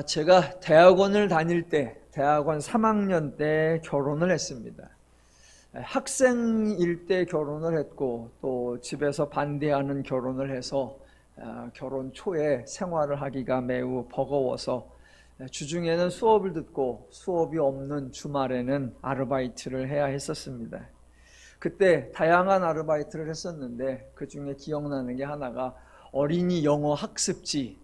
제가 대학원을 다닐 때, 대학원 3학년 때 결혼을 했습니다. 학생일 때 결혼을 했고, 또 집에서 반대하는 결혼을 해서 결혼 초에 생활을 하기가 매우 버거워서 주중에는 수업을 듣고 수업이 없는 주말에는 아르바이트를 해야 했었습니다. 그때 다양한 아르바이트를 했었는데 그 중에 기억나는 게 하나가 어린이 영어 학습지,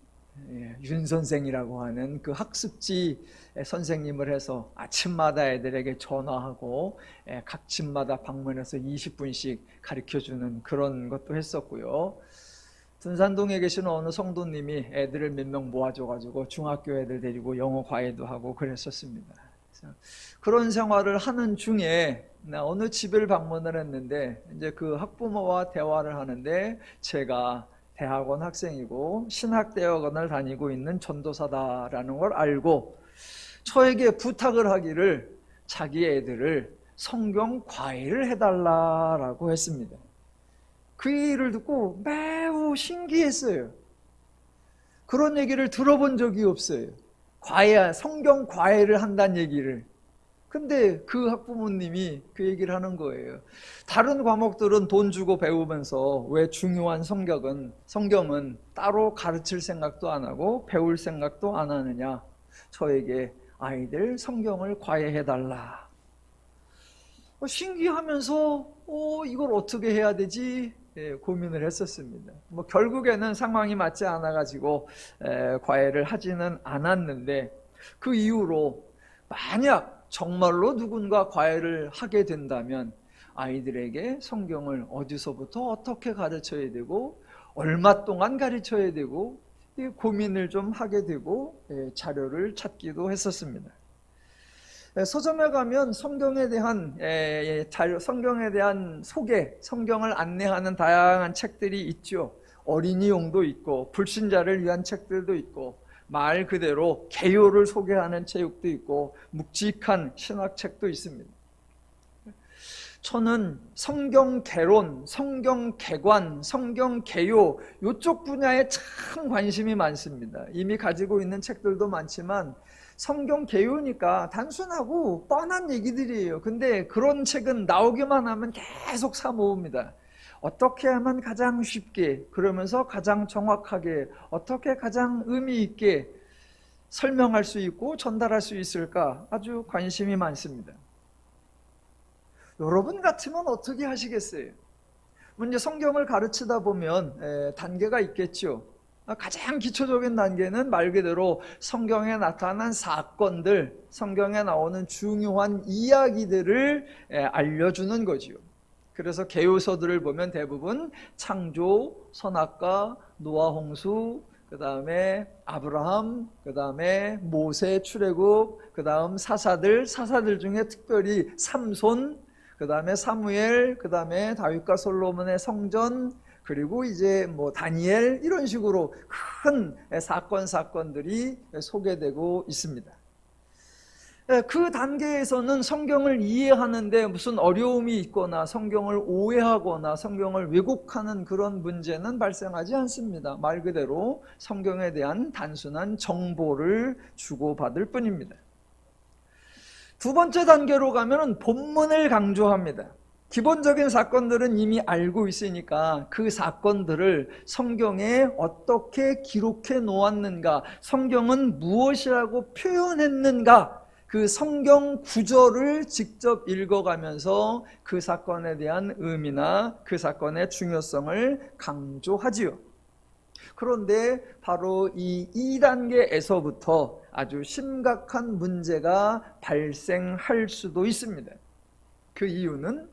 윤 선생이라고 하는 그 학습지 선생님을 해서 아침마다 애들에게 전화하고 각 집마다 방문해서 20분씩 가르쳐주는 그런 것도 했었고요. 둔산동에 계시는 어느 성도님이 애들을 몇 명 모아줘가지고 중학교 애들 데리고 영어 과외도 하고 그랬었습니다. 그런 생활을 하는 중에 어느 집을 방문을 했는데 이제 그 학부모와 대화를 하는데 제가 대학원 학생이고 신학대학원을 다니고 있는 전도사다라는 걸 알고 저에게 부탁을 하기를 자기 애들을 성경 과외를 해달라고 했습니다. 그 얘기를 듣고 매우 신기했어요. 그런 얘기를 들어본 적이 없어요. 성경 과외를 한다는 얘기를. 근데 그 학부모님이 그 얘기를 하는 거예요. 다른 과목들은 돈 주고 배우면서 왜 중요한 성경은 따로 가르칠 생각도 안 하고 배울 생각도 안 하느냐. 저에게 아이들 성경을 과외해달라. 신기하면서 이걸 어떻게 해야 되지? 고민을 했었습니다. 결국에는 상황이 맞지 않아가지고 과외를 하지는 않았는데 그 이후로 만약 정말로 누군가 과외를 하게 된다면 아이들에게 성경을 어디서부터 어떻게 가르쳐야 되고 얼마 동안 가르쳐야 되고 고민을 좀 하게 되고 자료를 찾기도 했었습니다. 서점에 가면 성경에 대한 소개, 성경을 안내하는 다양한 책들이 있죠. 어린이용도 있고 불신자를 위한 책들도 있고 말 그대로 개요를 소개하는 체육도 있고 묵직한 신학책도 있습니다. 저는 성경 개론, 성경 개관, 성경 개요 이쪽 분야에 참 관심이 많습니다. 이미 가지고 있는 책들도 많지만 성경 개요니까 단순하고 뻔한 얘기들이에요. 근데 그런 책은 나오기만 하면 계속 사 모읍니다. 어떻게 하면 가장 쉽게, 그러면서 가장 정확하게, 어떻게 가장 의미 있게 설명할 수 있고 전달할 수 있을까 아주 관심이 많습니다. 여러분 같으면 어떻게 하시겠어요? 이제 성경을 가르치다 보면 단계가 있겠죠. 가장 기초적인 단계는 말 그대로 성경에 나타난 사건들, 성경에 나오는 중요한 이야기들을 알려주는 거지요. 그래서 개요서들을 보면 대부분 창조, 선악과, 노아 홍수, 그 다음에 아브라함, 그 다음에 모세 출애굽, 그 다음 사사들 중에 특별히 삼손, 그 다음에 사무엘, 그 다음에 다윗과 솔로몬의 성전, 그리고 이제 다니엘, 이런 식으로 큰 사건들이 소개되고 있습니다. 그 단계에서는 성경을 이해하는데 무슨 어려움이 있거나 성경을 오해하거나 성경을 왜곡하는 그런 문제는 발생하지 않습니다. 말 그대로 성경에 대한 단순한 정보를 주고받을 뿐입니다. 두 번째 단계로 가면 본문을 강조합니다. 기본적인 사건들은 이미 알고 있으니까 그 사건들을 성경에 어떻게 기록해 놓았는가, 성경은 무엇이라고 표현했는가, 그 성경 구절을 직접 읽어가면서 그 사건에 대한 의미나 그 사건의 중요성을 강조하지요. 그런데 바로 이 2단계에서부터 아주 심각한 문제가 발생할 수도 있습니다. 그 이유는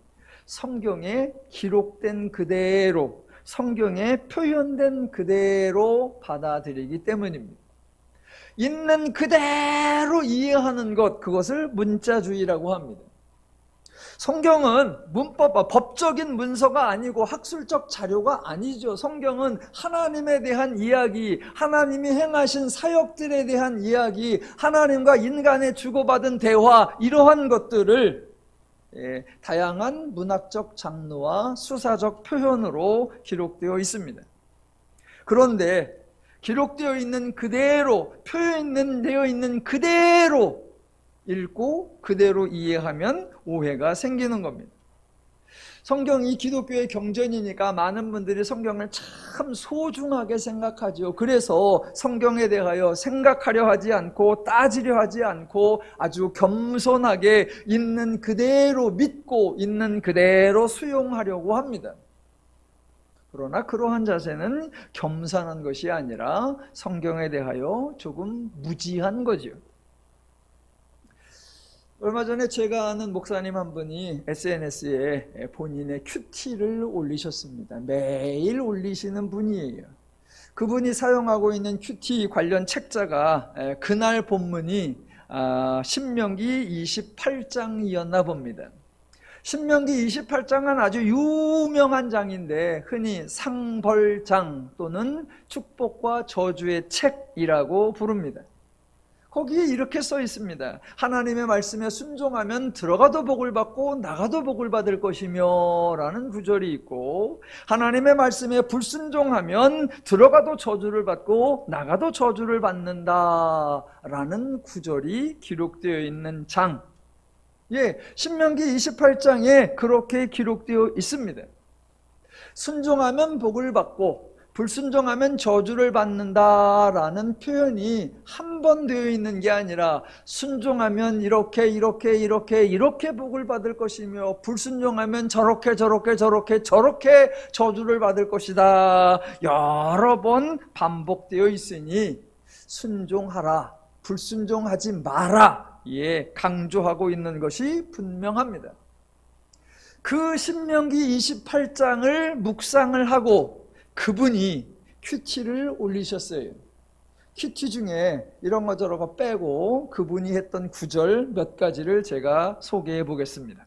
성경에 기록된 그대로, 성경에 표현된 그대로 받아들이기 때문입니다. 있는 그대로 이해하는 것, 그것을 문자주의라고 합니다. 성경은 법적인 문서가 아니고 학술적 자료가 아니죠. 성경은 하나님에 대한 이야기, 하나님이 행하신 사역들에 대한 이야기, 하나님과 인간의 주고받은 대화, 이러한 것들을 다양한 문학적 장르와 수사적 표현으로 기록되어 있습니다. 그런데 기록되어 있는 그대로, 표현되어 있는 그대로 읽고 그대로 이해하면 오해가 생기는 겁니다. 성경이 기독교의 경전이니까 많은 분들이 성경을 참 소중하게 생각하죠. 그래서 성경에 대하여 생각하려 하지 않고 따지려 하지 않고 아주 겸손하게 있는 그대로 믿고 있는 그대로 수용하려고 합니다. 그러나 그러한 자세는 겸손한 것이 아니라 성경에 대하여 조금 무지한 거죠. 얼마 전에 제가 아는 목사님 한 분이 SNS에 본인의 큐티를 올리셨습니다. 매일 올리시는 분이에요. 그분이 사용하고 있는 큐티 관련 책자가 그날 본문이 신명기 28장이었나 봅니다. 신명기 28장은 아주 유명한 장인데 흔히 상벌장 또는 축복과 저주의 책이라고 부릅니다. 거기에 이렇게 써 있습니다. 하나님의 말씀에 순종하면 들어가도 복을 받고 나가도 복을 받을 것이며 라는 구절이 있고, 하나님의 말씀에 불순종하면 들어가도 저주를 받고 나가도 저주를 받는다 라는 구절이 기록되어 있는 장, 신명기 28장에 그렇게 기록되어 있습니다. 순종하면 복을 받고 불순종하면 저주를 받는다라는 표현이 한 번 되어 있는 게 아니라 순종하면 이렇게 복을 받을 것이며 불순종하면 저렇게 저주를 받을 것이다. 여러 번 반복되어 있으니 순종하라, 불순종하지 마라, 강조하고 있는 것이 분명합니다. 그 신명기 28장을 묵상을 하고 그분이 큐티를 올리셨어요. 큐티 중에 이런 거 저런 거 빼고 그분이 했던 구절 몇 가지를 제가 소개해 보겠습니다.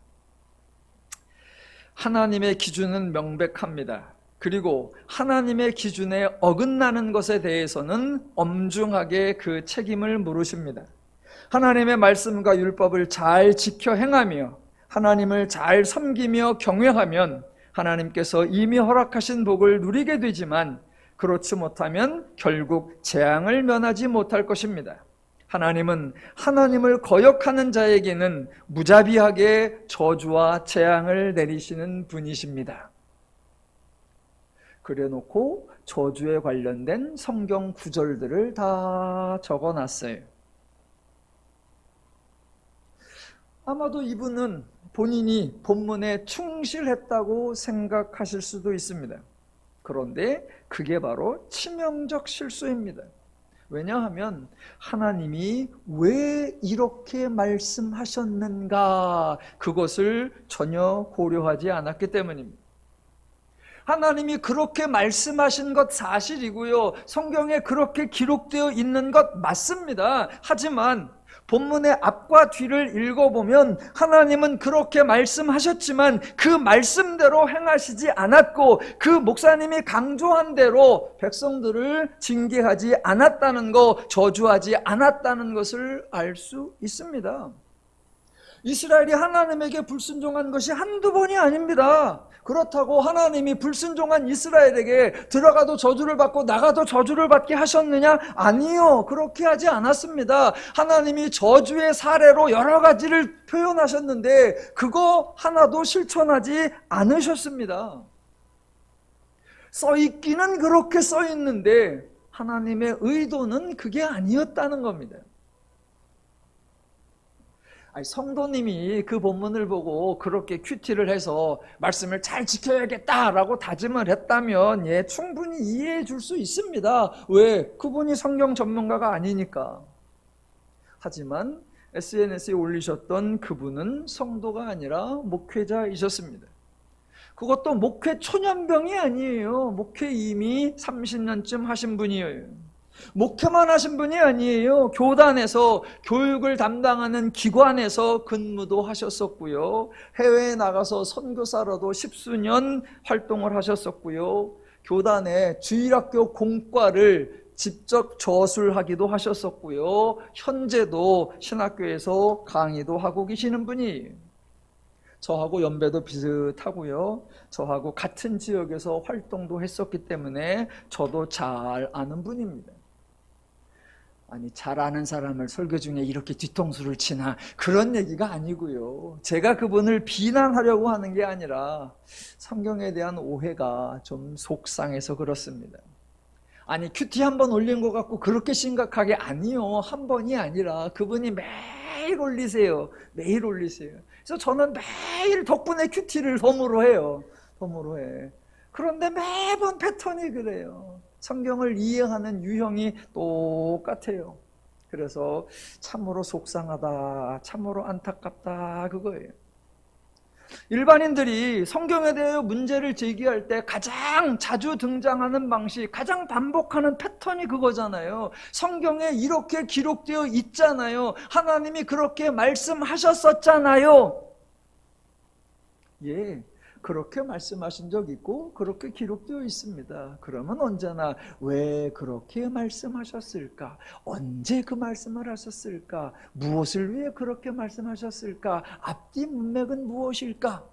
하나님의 기준은 명백합니다. 그리고 하나님의 기준에 어긋나는 것에 대해서는 엄중하게 그 책임을 물으십니다. 하나님의 말씀과 율법을 잘 지켜 행하며 하나님을 잘 섬기며 경외하면 하나님께서 이미 허락하신 복을 누리게 되지만 그렇지 못하면 결국 재앙을 면하지 못할 것입니다. 하나님은 하나님을 거역하는 자에게는 무자비하게 저주와 재앙을 내리시는 분이십니다. 그래놓고 저주에 관련된 성경 구절들을 다 적어놨어요. 아마도 이분은 본인이 본문에 충실했다고 생각하실 수도 있습니다. 그런데 그게 바로 치명적 실수입니다. 왜냐하면 하나님이 왜 이렇게 말씀하셨는가, 그것을 전혀 고려하지 않았기 때문입니다. 하나님이 그렇게 말씀하신 것 사실이고요. 성경에 그렇게 기록되어 있는 것 맞습니다. 하지만 본문의 앞과 뒤를 읽어보면 하나님은 그렇게 말씀하셨지만 그 말씀대로 행하시지 않았고 그 목사님이 강조한 대로 백성들을 징계하지 않았다는 것, 저주하지 않았다는 것을 알 수 있습니다. 이스라엘이 하나님에게 불순종한 것이 한두 번이 아닙니다. 그렇다고 하나님이 불순종한 이스라엘에게 들어가도 저주를 받고 나가도 저주를 받게 하셨느냐? 아니요, 그렇게 하지 않았습니다. 하나님이 저주의 사례로 여러 가지를 표현하셨는데 그거 하나도 실천하지 않으셨습니다. 써있기는 그렇게 써있는데 하나님의 의도는 그게 아니었다는 겁니다. 성도님이 그 본문을 보고 그렇게 큐티를 해서 말씀을 잘 지켜야겠다라고 다짐을 했다면 충분히 이해해 줄 수 있습니다. 왜? 그분이 성경 전문가가 아니니까. 하지만 SNS에 올리셨던 그분은 성도가 아니라 목회자이셨습니다. 그것도 목회 초년병이 아니에요. 목회 이미 30년쯤 하신 분이에요. 목회만 하신 분이 아니에요. 교단에서 교육을 담당하는 기관에서 근무도 하셨었고요. 해외에 나가서 선교사로도 10수년 활동을 하셨었고요. 교단의 주일학교 공과를 직접 저술하기도 하셨었고요. 현재도 신학교에서 강의도 하고 계시는 분이에요. 저하고 연배도 비슷하고요. 저하고 같은 지역에서 활동도 했었기 때문에 저도 잘 아는 분입니다. 아니, 잘 아는 사람을 설교 중에 이렇게 뒤통수를 치나, 그런 얘기가 아니고요. 제가 그분을 비난하려고 하는 게 아니라 성경에 대한 오해가 좀 속상해서 그렇습니다. 아니, 큐티 한 번 올린 것 같고 그렇게 심각하게, 아니요. 한 번이 아니라 그분이 매일 올리세요. 매일 올리세요. 그래서 저는 매일 덕분에 큐티를 덤으로 해요. 덤으로 해. 그런데 매번 패턴이 그래요. 성경을 이해하는 유형이 똑같아요. 그래서 참으로 속상하다, 참으로 안타깝다, 그거예요. 일반인들이 성경에 대해 문제를 제기할 때 가장 자주 등장하는 방식, 가장 반복하는 패턴이 그거잖아요. 성경에 이렇게 기록되어 있잖아요. 하나님이 그렇게 말씀하셨었잖아요. 예, 그렇게 말씀하신 적 있고 그렇게 기록되어 있습니다. 그러면 언제나 왜 그렇게 말씀하셨을까? 언제 그 말씀을 하셨을까? 무엇을 위해 그렇게 말씀하셨을까? 앞뒤 문맥은 무엇일까?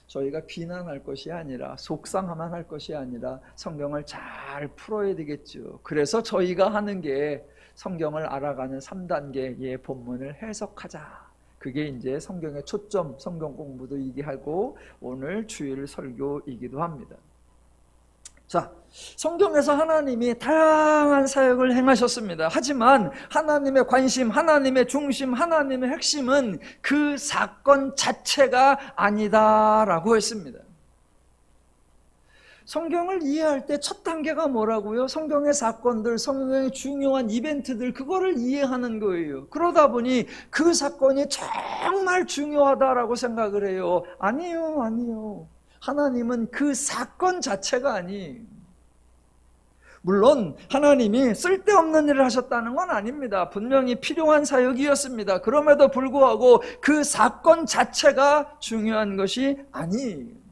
저희가 비난할 것이 아니라, 속상하만 할 것이 아니라 성경을 잘 풀어야 되겠죠. 그래서 저희가 하는 게 성경을 알아가는 3단계의 본문을 해석하자. 그게 이제 성경의 초점, 성경 공부도 이게 하고 오늘 주일 설교이기도 합니다. 자, 성경에서 하나님이 다양한 사역을 행하셨습니다. 하지만 하나님의 관심, 하나님의 중심, 하나님의 핵심은 그 사건 자체가 아니다라고 했습니다. 성경을 이해할 때 첫 단계가 뭐라고요? 성경의 사건들, 성경의 중요한 이벤트들, 그거를 이해하는 거예요. 그러다 보니 그 사건이 정말 중요하다라고 생각을 해요. 아니요, 아니요. 하나님은 그 사건 자체가 아니에요. 물론 하나님이 쓸데없는 일을 하셨다는 건 아닙니다. 분명히 필요한 사역이었습니다. 그럼에도 불구하고 그 사건 자체가 중요한 것이 아니에요.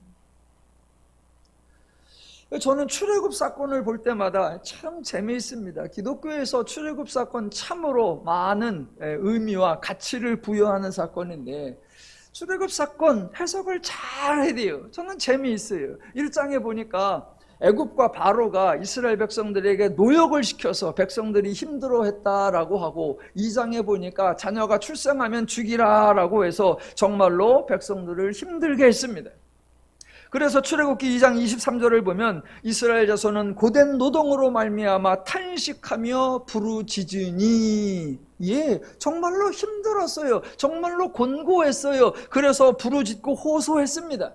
저는 출애굽 사건을 볼 때마다 참 재미있습니다. 기독교에서 출애굽 사건 참으로 많은 의미와 가치를 부여하는 사건인데, 출애굽 사건 해석을 잘 해야 돼요. 저는 재미있어요. 1장에 보니까 애굽과 바로가 이스라엘 백성들에게 노역을 시켜서 백성들이 힘들어했다라고 하고, 2장에 보니까 자녀가 출생하면 죽이라라고 해서 정말로 백성들을 힘들게 했습니다. 그래서 출애굽기 2장 23절을 보면 이스라엘 자손은 고된 노동으로 말미암아 탄식하며 부르짖으니, 예, 정말로 힘들었어요. 정말로 곤고했어요. 그래서 부르짖고 호소했습니다.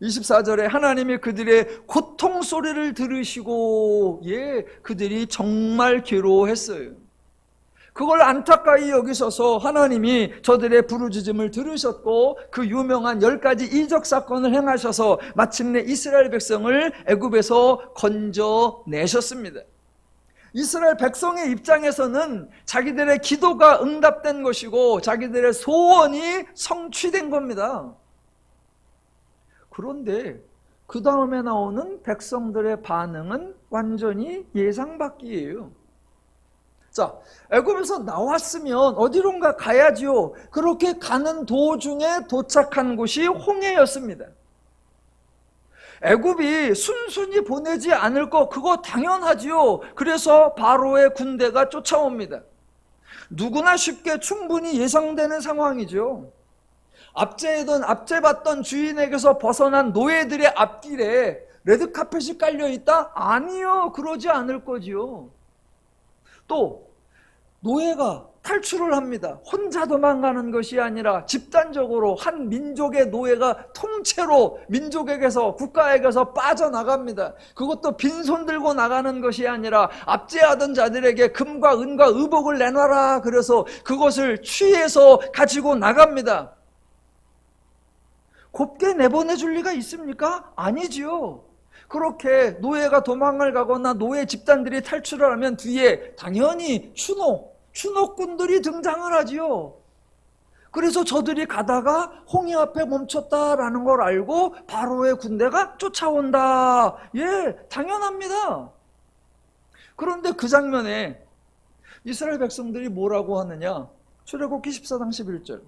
24절에 하나님이 그들의 고통 소리를 들으시고, 예, 그들이 정말 괴로워했어요. 그걸 안타까이 여기셔서 하나님이 저들의 부르짖음을 들으셨고 그 유명한 10가지 이적 사건을 행하셔서 마침내 이스라엘 백성을 애굽에서 건져내셨습니다. 이스라엘 백성의 입장에서는 자기들의 기도가 응답된 것이고 자기들의 소원이 성취된 겁니다. 그런데 그 다음에 나오는 백성들의 반응은 완전히 예상 밖이에요. 자, 애굽에서 나왔으면 어디론가 가야지요. 그렇게 가는 도중에 도착한 곳이 홍해였습니다. 애굽이 순순히 보내지 않을 거, 그거 당연하지요. 그래서 바로의 군대가 쫓아옵니다. 누구나 쉽게 충분히 예상되는 상황이죠. 압제받던 주인에게서 벗어난 노예들의 앞길에 레드카펫이 깔려있다? 아니요, 그러지 않을 거지요. 또 노예가 탈출을 합니다. 혼자 도망가는 것이 아니라 집단적으로 한 민족의 노예가 통째로 민족에게서, 국가에게서 빠져나갑니다. 그것도 빈손 들고 나가는 것이 아니라 압제하던 자들에게 금과 은과 의복을 내놔라, 그래서 그것을 취해서 가지고 나갑니다. 곱게 내보내줄 리가 있습니까? 아니지요. 그렇게 노예가 도망을 가거나 노예 집단들이 탈출을 하면 뒤에 당연히 추노꾼들이 등장을 하지요. 그래서 저들이 가다가 홍해 앞에 멈췄다라는 걸 알고 바로의 군대가 쫓아온다. 예, 당연합니다. 그런데 그 장면에 이스라엘 백성들이 뭐라고 하느냐? 출애굽기 14장 11절.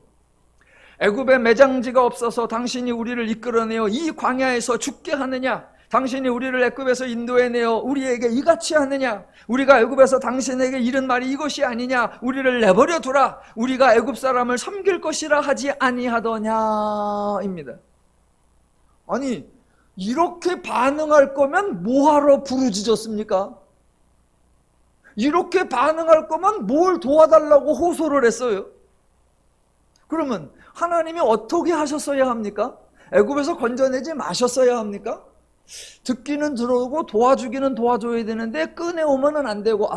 애굽에 매장지가 없어서 당신이 우리를 이끌어내어 이 광야에서 죽게 하느냐? 당신이 우리를 애굽에서 인도해내어 우리에게 이같이 하느냐? 우리가 애굽에서 당신에게 이른 말이 이것이 아니냐? 우리를 내버려 두라. 우리가 애굽 사람을 섬길 것이라 하지 아니하더냐입니다. 아니, 이렇게 반응할 거면 뭐하러 부르짖었습니까? 이렇게 반응할 거면 뭘 도와달라고 호소를 했어요? 그러면 하나님이 어떻게 하셨어야 합니까? 애굽에서 건져내지 마셨어야 합니까? 듣기는 들어오고 도와주기는 도와줘야 되는데 꺼내오면 안 되고,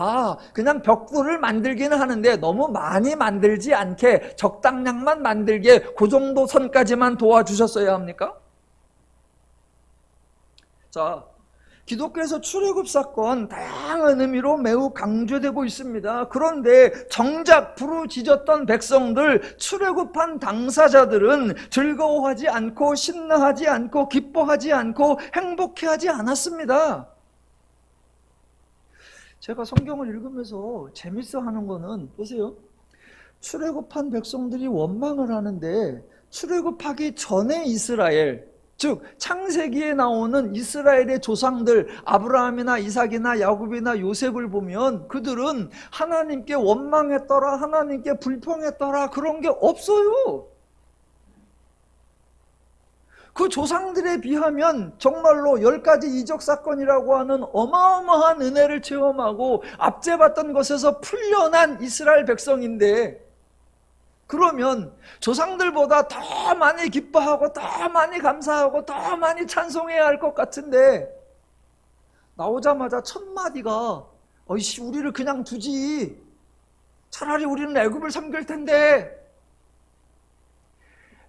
그냥 벽돌을 만들기는 하는데 너무 많이 만들지 않게 적당량만 만들게 그 정도 선까지만 도와주셨어야 합니까? 자, 기독교에서 출애굽 사건 다양한 의미로 매우 강조되고 있습니다. 그런데 정작 부르짖었던 백성들, 출애굽한 당사자들은 즐거워하지 않고 신나하지 않고 기뻐하지 않고 행복해하지 않았습니다. 제가 성경을 읽으면서 재밌어 하는 거는, 보세요, 출애굽한 백성들이 원망을 하는데 출애굽하기 전에 이스라엘, 즉 창세기에 나오는 이스라엘의 조상들, 아브라함이나 이삭이나 야곱이나 요셉을 보면 그들은 하나님께 원망했더라, 하나님께 불평했더라, 그런 게 없어요. 그 조상들에 비하면 정말로 10가지 이적 사건이라고 하는 어마어마한 은혜를 체험하고 압제받던 것에서 풀려난 이스라엘 백성인데, 그러면 조상들보다 더 많이 기뻐하고 더 많이 감사하고 더 많이 찬송해야 할 것 같은데, 나오자마자 첫 마디가 어이씨, 우리를 그냥 두지, 차라리 우리는 애굽을 섬길 텐데.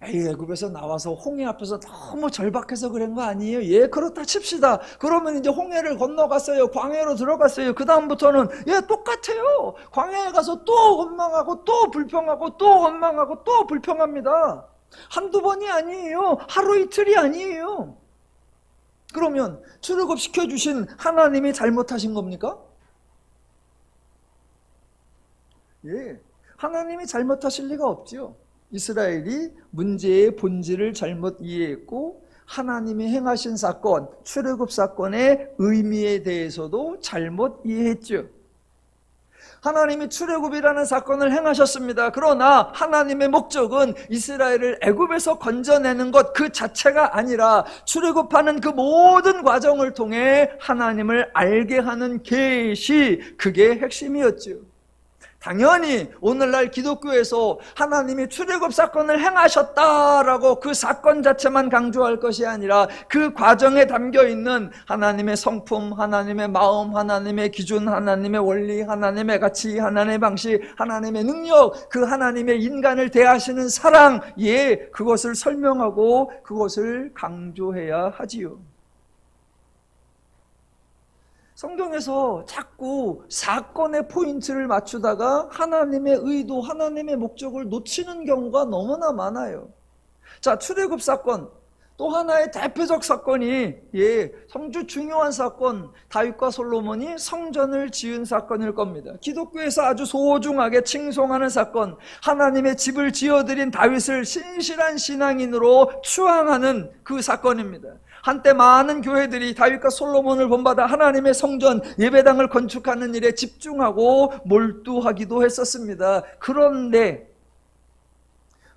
애굽에서 나와서 홍해 앞에서 너무 절박해서 그런 거 아니에요? 예, 그렇다 칩시다. 그러면 이제 홍해를 건너갔어요. 광야로 들어갔어요. 그 다음부터는 똑같아요. 광야에 가서 또 원망하고 또 불평하고 또 원망하고 또 불평합니다. 한두 번이 아니에요. 하루 이틀이 아니에요. 그러면 출애굽 시켜주신 하나님이 잘못하신 겁니까? 예, 하나님이 잘못하실 리가 없죠. 이스라엘이 문제의 본질을 잘못 이해했고, 하나님이 행하신 사건, 출애굽 사건의 의미에 대해서도 잘못 이해했죠. 하나님이 출애굽이라는 사건을 행하셨습니다. 그러나 하나님의 목적은 이스라엘을 애굽에서 건져내는 것 그 자체가 아니라 출애굽하는 그 모든 과정을 통해 하나님을 알게 하는 계시, 그게 핵심이었죠. 당연히 오늘날 기독교에서 하나님이 출애굽 사건을 행하셨다라고 그 사건 자체만 강조할 것이 아니라 그 과정에 담겨있는 하나님의 성품, 하나님의 마음, 하나님의 기준, 하나님의 원리, 하나님의 가치, 하나님의 방식, 하나님의 능력, 그 하나님의 인간을 대하시는 사랑, 그것을 설명하고 그것을 강조해야 하지요. 성경에서 자꾸 사건의 포인트를 맞추다가 하나님의 의도, 하나님의 목적을 놓치는 경우가 너무나 많아요. 자, 출애굽 사건, 또 하나의 대표적 사건이, 성주 중요한 사건, 다윗과 솔로몬이 성전을 지은 사건일 겁니다. 기독교에서 아주 소중하게 칭송하는 사건, 하나님의 집을 지어드린 다윗을 신실한 신앙인으로 추앙하는 그 사건입니다. 한때 많은 교회들이 다윗과 솔로몬을 본받아 하나님의 성전, 예배당을 건축하는 일에 집중하고 몰두하기도 했었습니다. 그런데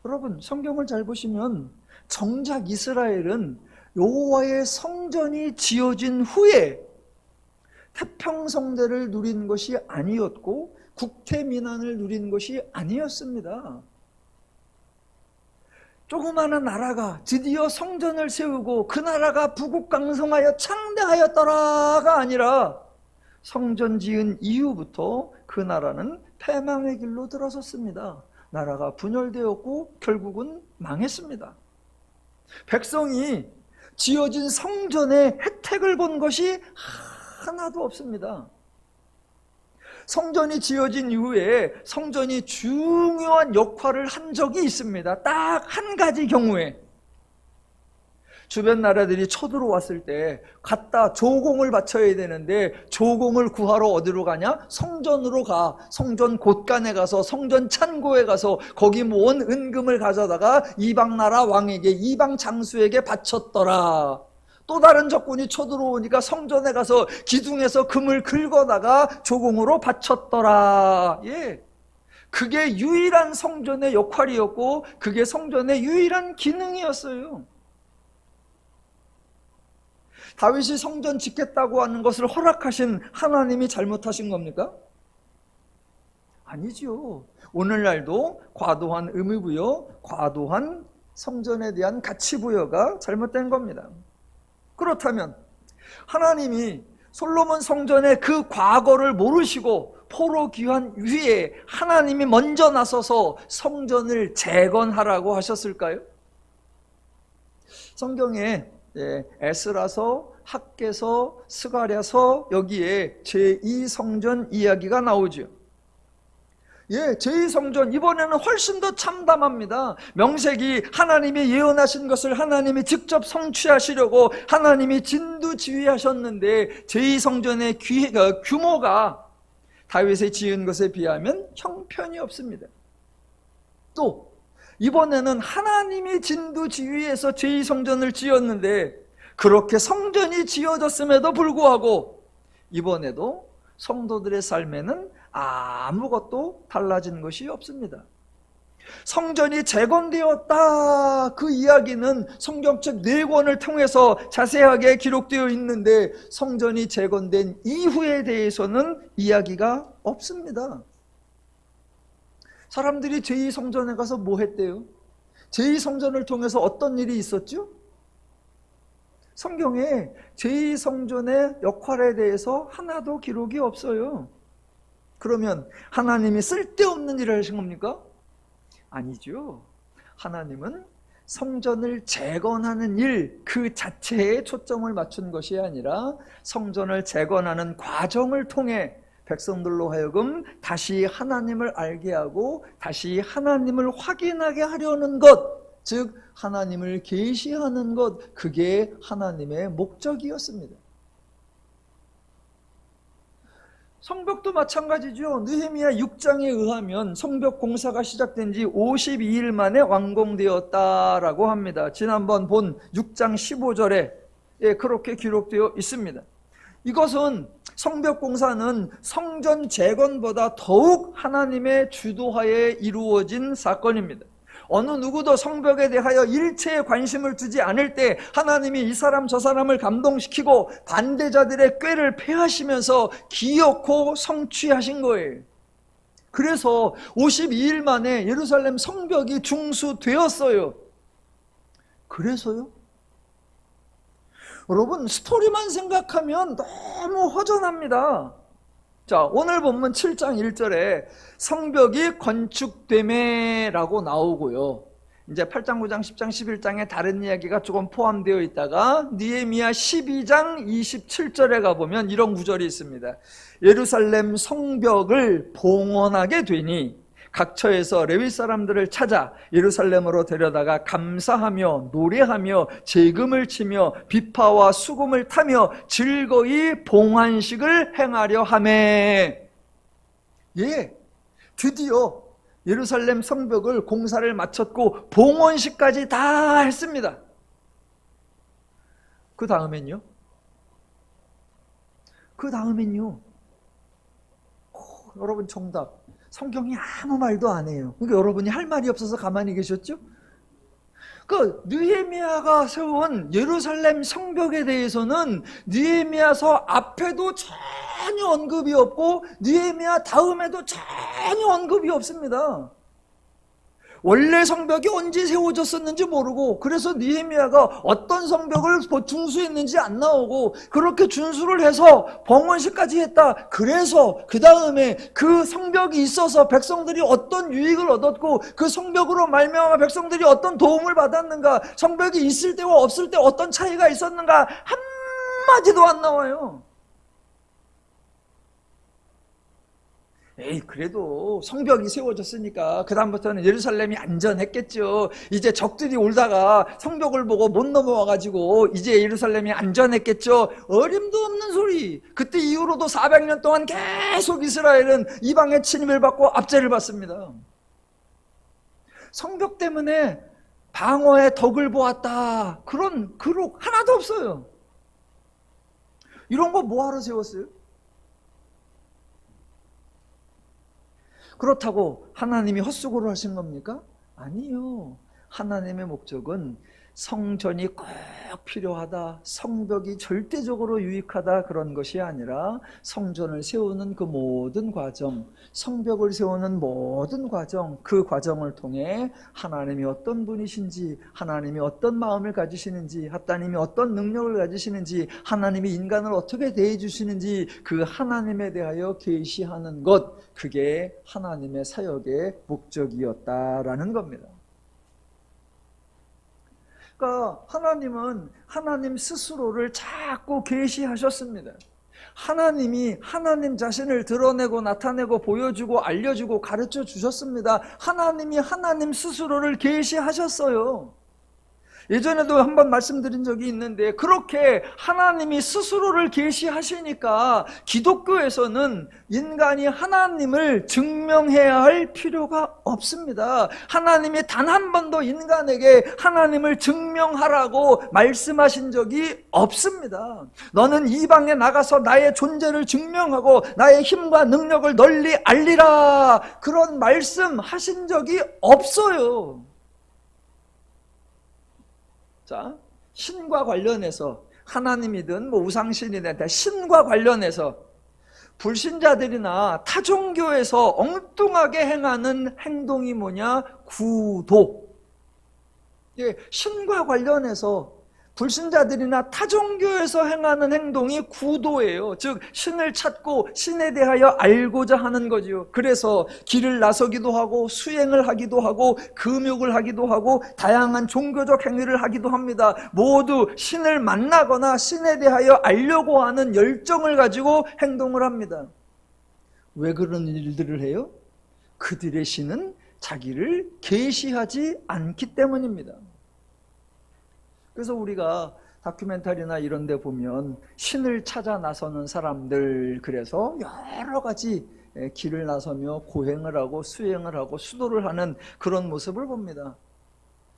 여러분, 성경을 잘 보시면 정작 이스라엘은 여호와의 성전이 지어진 후에 태평성대를 누린 것이 아니었고 국태민안을 누린 것이 아니었습니다. 조그마한 나라가 드디어 성전을 세우고 그 나라가 부국강성하여 창대하였더라가 아니라 성전 지은 이후부터 그 나라는 패망의 길로 들어섰습니다. 나라가 분열되었고 결국은 망했습니다. 백성이 지어진 성전의 혜택을 본 것이 하나도 없습니다. 성전이 지어진 이후에 성전이 중요한 역할을 한 적이 있습니다. 딱 한 가지 경우에 주변 나라들이 쳐들어왔을 때 갖다 조공을 바쳐야 되는데 조공을 구하러 어디로 가냐? 성전으로 가. 성전 곳간에 가서 성전 창고에 가서 거기 모은 은금을 가져다가 이방 나라 왕에게, 이방 장수에게 바쳤더라. 또 다른 적군이 쳐들어오니까 성전에 가서 기둥에서 금을 긁어다가 조공으로 바쳤더라. 예. 그게 유일한 성전의 역할이었고 그게 성전의 유일한 기능이었어요. 다윗이 성전 짓겠다고 하는 것을 허락하신 하나님이 잘못하신 겁니까? 아니죠. 오늘날도 과도한 의무부여, 과도한 성전에 대한 가치부여가 잘못된 겁니다. 그렇다면 하나님이 솔로몬 성전의 그 과거를 모르시고 포로 귀환 위에 하나님이 먼저 나서서 성전을 재건하라고 하셨을까요? 성경에 에스라서, 학개서, 스가랴서 여기에 제2성전 이야기가 나오죠. 예, 제2성전 이번에는 훨씬 더 참담합니다. 명색이 하나님이 예언하신 것을 하나님이 직접 성취하시려고 하나님이 진두지휘하셨는데 제2성전의 규모가 다윗이 지은 것에 비하면 형편이 없습니다. 또 이번에는 하나님이 진두지휘해서 제2성전을 지었는데 그렇게 성전이 지어졌음에도 불구하고 이번에도 성도들의 삶에는 아무것도 달라진 것이 없습니다. 성전이 재건되었다 그 이야기는 성경책 4권을 통해서 자세하게 기록되어 있는데 성전이 재건된 이후에 대해서는 이야기가 없습니다. 사람들이 제2성전에 가서 뭐 했대요? 제2성전을 통해서 어떤 일이 있었죠? 성경에 제2성전의 역할에 대해서 하나도 기록이 없어요. 그러면 하나님이 쓸데없는 일을 하신 겁니까? 아니죠. 하나님은 성전을 재건하는 일 그 자체에 초점을 맞춘 것이 아니라 성전을 재건하는 과정을 통해 백성들로 하여금 다시 하나님을 알게 하고 다시 하나님을 확인하게 하려는 것, 즉 하나님을 계시하는 것, 그게 하나님의 목적이었습니다. 성벽도 마찬가지죠. 느헤미야 6장에 의하면 성벽 공사가 시작된 지 52일 만에 완공되었다라고 합니다. 지난번 본 6장 15절에 그렇게 기록되어 있습니다. 이것은 성벽 공사는 성전 재건보다 더욱 하나님의 주도하에 이루어진 사건입니다. 어느 누구도 성벽에 대하여 일체의 관심을 두지 않을 때 하나님이 이 사람 저 사람을 감동시키고 반대자들의 꾀를 패하시면서 기어코 성취하신 거예요. 그래서 52일 만에 예루살렘 성벽이 중수되었어요. 그래서요? 여러분, 스토리만 생각하면 너무 허전합니다. 자, 오늘 본문 7장 1절에 성벽이 건축되매라고 나오고요. 이제 8장, 9장, 10장, 11장에 다른 이야기가 조금 포함되어 있다가 느헤미야 12장 27절에 가보면 이런 구절이 있습니다. 예루살렘 성벽을 봉헌하게 되니 각처에서 레위 사람들을 찾아 예루살렘으로 데려다가 감사하며 노래하며 제금을 치며 비파와 수금을 타며 즐거이 봉헌식을 행하려 하매. 예, 드디어 예루살렘 성벽을 공사를 마쳤고 봉헌식까지 다 했습니다. 그 다음엔요? 여러분 정답. 성경이 아무 말도 안 해요. 그러니까 여러분이 할 말이 없어서 가만히 계셨죠? 그 느헤미야가 세운 예루살렘 성벽에 대해서는 느헤미야서 앞에도 전혀 언급이 없고 느헤미야 다음에도 전혀 언급이 없습니다. 원래 성벽이 언제 세워졌었는지 모르고 그래서 느헤미야가 어떤 성벽을 중수했는지 안 나오고 그렇게 준수를 해서 봉헌식까지 했다. 그래서 그 다음에 그 성벽이 있어서 백성들이 어떤 유익을 얻었고 그 성벽으로 말미암아 백성들이 어떤 도움을 받았는가, 성벽이 있을 때와 없을 때 어떤 차이가 있었는가 한마디도 안 나와요. 그래도 성벽이 세워졌으니까 그 다음부터는 예루살렘이 안전했겠죠. 이제 적들이 올다가 성벽을 보고 못 넘어와가지고 이제 예루살렘이 안전했겠죠. 어림도 없는 소리. 그때 이후로도 400년 동안 계속 이스라엘은 이방의 침입을 받고 압제를 받습니다. 성벽 때문에 방어의 덕을 보았다, 그런 기록 하나도 없어요. 이런 거 뭐하러 세웠어요? 그렇다고 하나님이 헛수고를 하신 겁니까? 아니요. 하나님의 목적은 성전이 꼭 필요하다, 성벽이 절대적으로 유익하다 그런 것이 아니라 성전을 세우는 그 모든 과정, 성벽을 세우는 모든 과정, 그 과정을 통해 하나님이 어떤 분이신지, 하나님이 어떤 마음을 가지시는지, 하나님이 어떤 능력을 가지시는지, 하나님이 인간을 어떻게 대해 주시는지 그 하나님에 대하여 계시하는 것, 그게 하나님의 사역의 목적이었다라는 겁니다. 그러니까 하나님은 하나님 스스로를 자꾸 계시하셨습니다. 하나님이 하나님 자신을 드러내고 나타내고 보여주고 알려주고 가르쳐 주셨습니다. 하나님이 하나님 스스로를 계시하셨어요. 예전에도 한번 말씀드린 적이 있는데, 그렇게 하나님이 스스로를 계시하시니까 기독교에서는 인간이 하나님을 증명해야 할 필요가 없습니다. 하나님이 단 한 번도 인간에게 하나님을 증명하라고 말씀하신 적이 없습니다. 너는 이방에 나가서 나의 존재를 증명하고 나의 힘과 능력을 널리 알리라, 그런 말씀하신 적이 없어요. 자, 신과 관련해서, 하나님이든 우상신이든 신과 관련해서 불신자들이나 타종교에서 엉뚱하게 행하는 행동이 뭐냐? 구도. 신과 관련해서 불신자들이나 타종교에서 행하는 행동이 구도예요. 즉 신을 찾고 신에 대하여 알고자 하는 거지요. 그래서 길을 나서기도 하고 수행을 하기도 하고 금욕을 하기도 하고 다양한 종교적 행위를 하기도 합니다. 모두 신을 만나거나 신에 대하여 알려고 하는 열정을 가지고 행동을 합니다. 왜 그런 일들을 해요? 그들의 신은 자기를 계시하지 않기 때문입니다. 그래서 우리가 다큐멘터리나 이런 데 보면 신을 찾아 나서는 사람들, 그래서 여러 가지 길을 나서며 고행을 하고 수행을 하고 수도를 하는 그런 모습을 봅니다.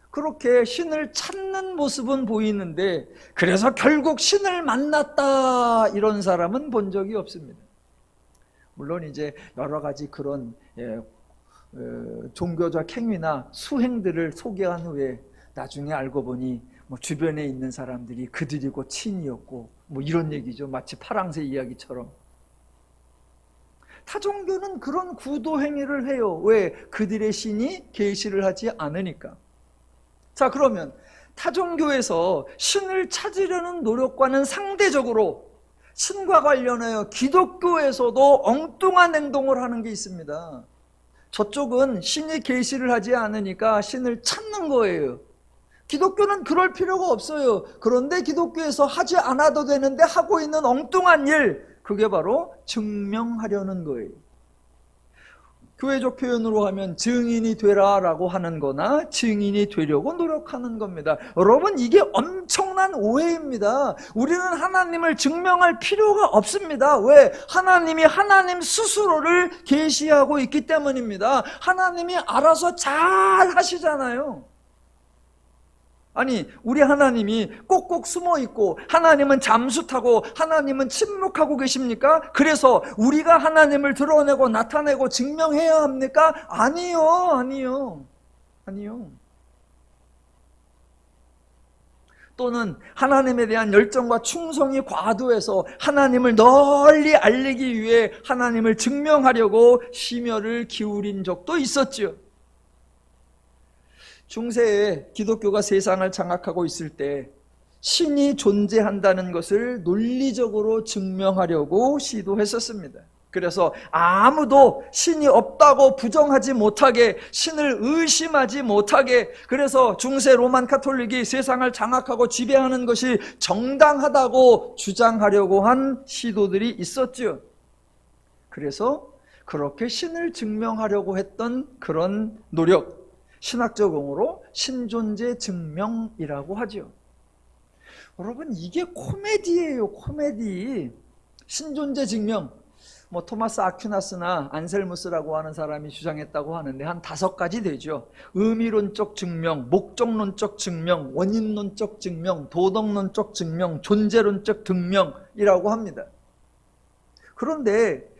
그렇게 신을 찾는 모습은 보이는데, 그래서 결국 신을 만났다 이런 사람은 본 적이 없습니다. 물론 이제 여러 가지 그런 종교적 행위나 수행들을 소개한 후에 나중에 알고 보니 주변에 있는 사람들이 그들이고 친이었고 이런 얘기죠. 마치 파랑새 이야기처럼. 타종교는 그런 구도 행위를 해요. 왜? 그들의 신이 계시를 하지 않으니까. 자, 그러면 타종교에서 신을 찾으려는 노력과는 상대적으로 신과 관련하여 기독교에서도 엉뚱한 행동을 하는 게 있습니다. 저쪽은 신이 계시를 하지 않으니까 신을 찾는 거예요. 기독교는 그럴 필요가 없어요. 그런데 기독교에서 하지 않아도 되는데 하고 있는 엉뚱한 일, 그게 바로 증명하려는 거예요. 교회적 표현으로 하면 증인이 되라라고 하는 거나 증인이 되려고 노력하는 겁니다. 여러분, 이게 엄청난 오해입니다. 우리는 하나님을 증명할 필요가 없습니다. 왜? 하나님이 하나님 스스로를 계시하고 있기 때문입니다. 하나님이 알아서 잘 하시잖아요. 아니, 우리 하나님이 꼭꼭 숨어있고 하나님은 잠수타고 하나님은 침묵하고 계십니까? 그래서 우리가 하나님을 드러내고 나타내고 증명해야 합니까? 아니요. 또는 하나님에 대한 열정과 충성이 과도해서 하나님을 널리 알리기 위해 하나님을 증명하려고 심혈을 기울인 적도 있었죠. 중세에 기독교가 세상을 장악하고 있을 때 신이 존재한다는 것을 논리적으로 증명하려고 시도했었습니다. 그래서 아무도 신이 없다고 부정하지 못하게, 신을 의심하지 못하게, 그래서 중세 로만 카톨릭이 세상을 장악하고 지배하는 것이 정당하다고 주장하려고 한 시도들이 있었죠. 그래서 그렇게 신을 증명하려고 했던 그런 노력, 신학적 용어로 신존재 증명이라고 하죠. 여러분, 이게 코미디예요, 코미디. 신존재 증명. 뭐 토마스 아퀴나스나 안셀무스라고 하는 사람이 주장했다고 하는데 한 5가지 되죠. 의미론적 증명, 목적론적 증명, 원인론적 증명, 도덕론적 증명, 존재론적 증명이라고 합니다. 그런데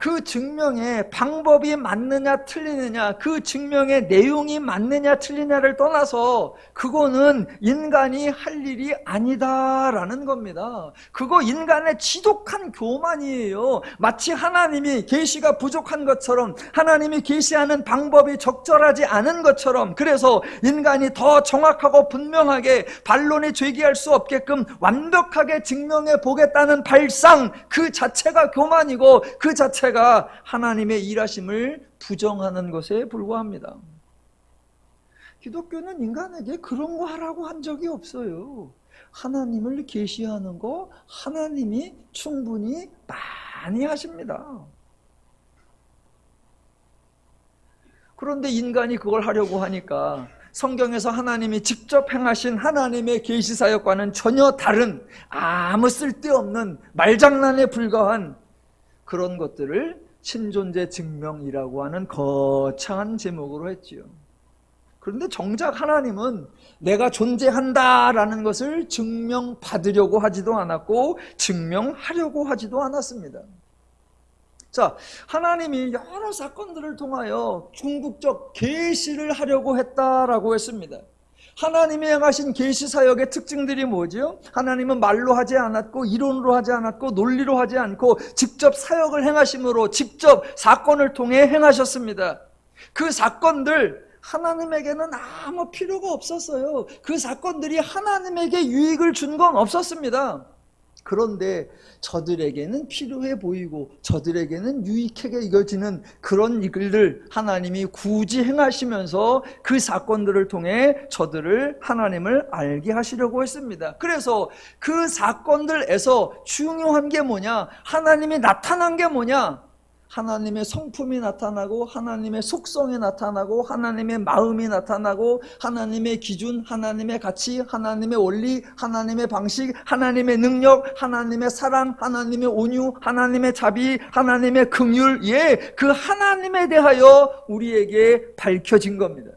그 증명의 방법이 맞느냐 틀리느냐, 그 증명의 내용이 맞느냐 틀리냐를 떠나서 그거는 인간이 할 일이 아니다라는 겁니다. 그거 인간의 지독한 교만이에요. 마치 하나님이 계시가 부족한 것처럼, 하나님이 계시하는 방법이 적절하지 않은 것처럼, 그래서 인간이 더 정확하고 분명하게 반론이 제기할 수 없게끔 완벽하게 증명해 보겠다는 발상, 그 자체가 교만이고 그 자체가 하나님의 일하심을 부정하는 것에 불과합니다. 기독교는 인간에게 그런 거 하라고 한 적이 없어요. 하나님을 계시하는 거 하나님이 충분히 많이 하십니다. 그런데 인간이 그걸 하려고 하니까 성경에서 하나님이 직접 행하신 하나님의 계시 사역과는 전혀 다른, 아무 쓸데없는 말장난에 불과한 그런 것들을 신존재 증명이라고 하는 거창한 제목으로 했지요. 그런데 정작 하나님은 내가 존재한다라는 것을 증명받으려고 하지도 않았고 증명하려고 하지도 않았습니다. 자, 하나님이 여러 사건들을 통하여 궁극적 계시를 하려고 했다라고 했습니다. 하나님이 행하신 계시 사역의 특징들이 뭐죠? 하나님은 말로 하지 않았고 이론으로 하지 않았고 논리로 하지 않고 직접 사역을 행하심으로 직접 사건을 통해 행하셨습니다. 그 사건들 하나님에게는 아무 필요가 없었어요. 그 사건들이 하나님에게 유익을 준 건 없었습니다. 그런데 저들에게는 필요해 보이고 저들에게는 유익하게 여겨지는 그런 일을 하나님이 굳이 행하시면서 그 사건들을 통해 저들을 하나님을 알게 하시려고 했습니다. 그래서 그 사건들에서 중요한 게 뭐냐? 하나님이 나타난 게 뭐냐? 하나님의 성품이 나타나고 하나님의 속성이 나타나고 하나님의 마음이 나타나고 하나님의 기준, 하나님의 가치, 하나님의 원리, 하나님의 방식, 하나님의 능력, 하나님의 사랑, 하나님의 온유, 하나님의 자비, 하나님의 긍휼, 그 하나님에 대하여 우리에게 밝혀진 겁니다.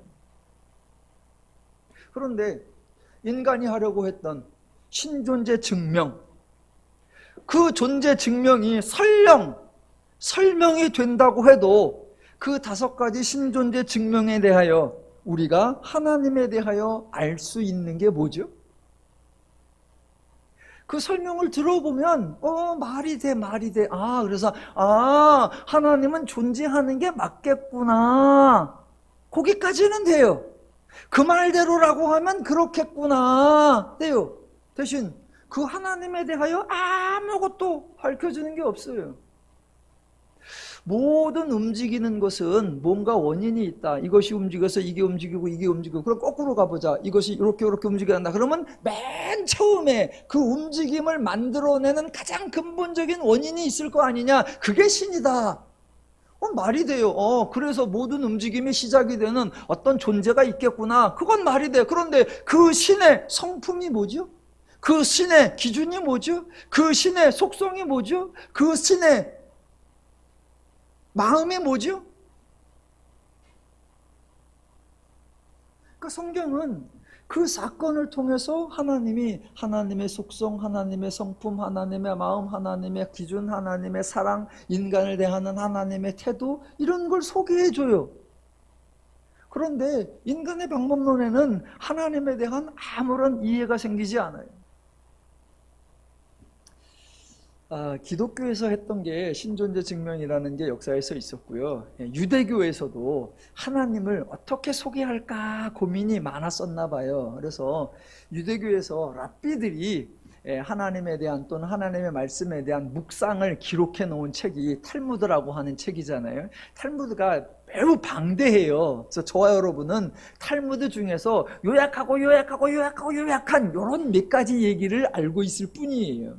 그런데 인간이 하려고 했던 신존재 증명, 그 존재 증명이 설명이 된다고 해도 그 5가지 신존재 증명에 대하여 우리가 하나님에 대하여 알 수 있는 게 뭐죠? 그 설명을 들어보면 말이 돼. 그래서 하나님은 존재하는 게 맞겠구나. 거기까지는 돼요. 그 말대로라고 하면 그렇겠구나. 돼요. 대신 그 하나님에 대하여 아무것도 밝혀지는 게 없어요. 모든 움직이는 것은 뭔가 원인이 있다. 이것이 움직여서 이게 움직이고 이게 움직이고, 그럼 거꾸로 가보자. 이것이 이렇게 움직여야 한다. 그러면 맨 처음에 그 움직임을 만들어내는 가장 근본적인 원인이 있을 거 아니냐. 그게 신이다. 말이 돼요. 그래서 모든 움직임이 시작이 되는 어떤 존재가 있겠구나. 그건 말이 돼. 그런데 그 신의 성품이 뭐죠? 그 신의 기준이 뭐죠? 그 신의 속성이 뭐죠? 그 신의 마음이 뭐죠? 그러니까 성경은 그 사건을 통해서 하나님이 하나님의 속성, 하나님의 성품, 하나님의 마음, 하나님의 기준, 하나님의 사랑, 인간을 대하는 하나님의 태도, 이런 걸 소개해줘요. 그런데 인간의 방법론에는 하나님에 대한 아무런 이해가 생기지 않아요. 기독교에서 했던 게 신존재 증명이라는 게 역사에서 있었고요. 유대교에서도 하나님을 어떻게 소개할까 고민이 많았었나 봐요. 그래서 유대교에서 랍비들이 하나님에 대한 또는 하나님의 말씀에 대한 묵상을 기록해 놓은 책이 탈무드라고 하는 책이잖아요. 탈무드가 매우 방대해요. 그래서 저와 여러분은 탈무드 중에서 요약한 이런 몇 가지 얘기를 알고 있을 뿐이에요.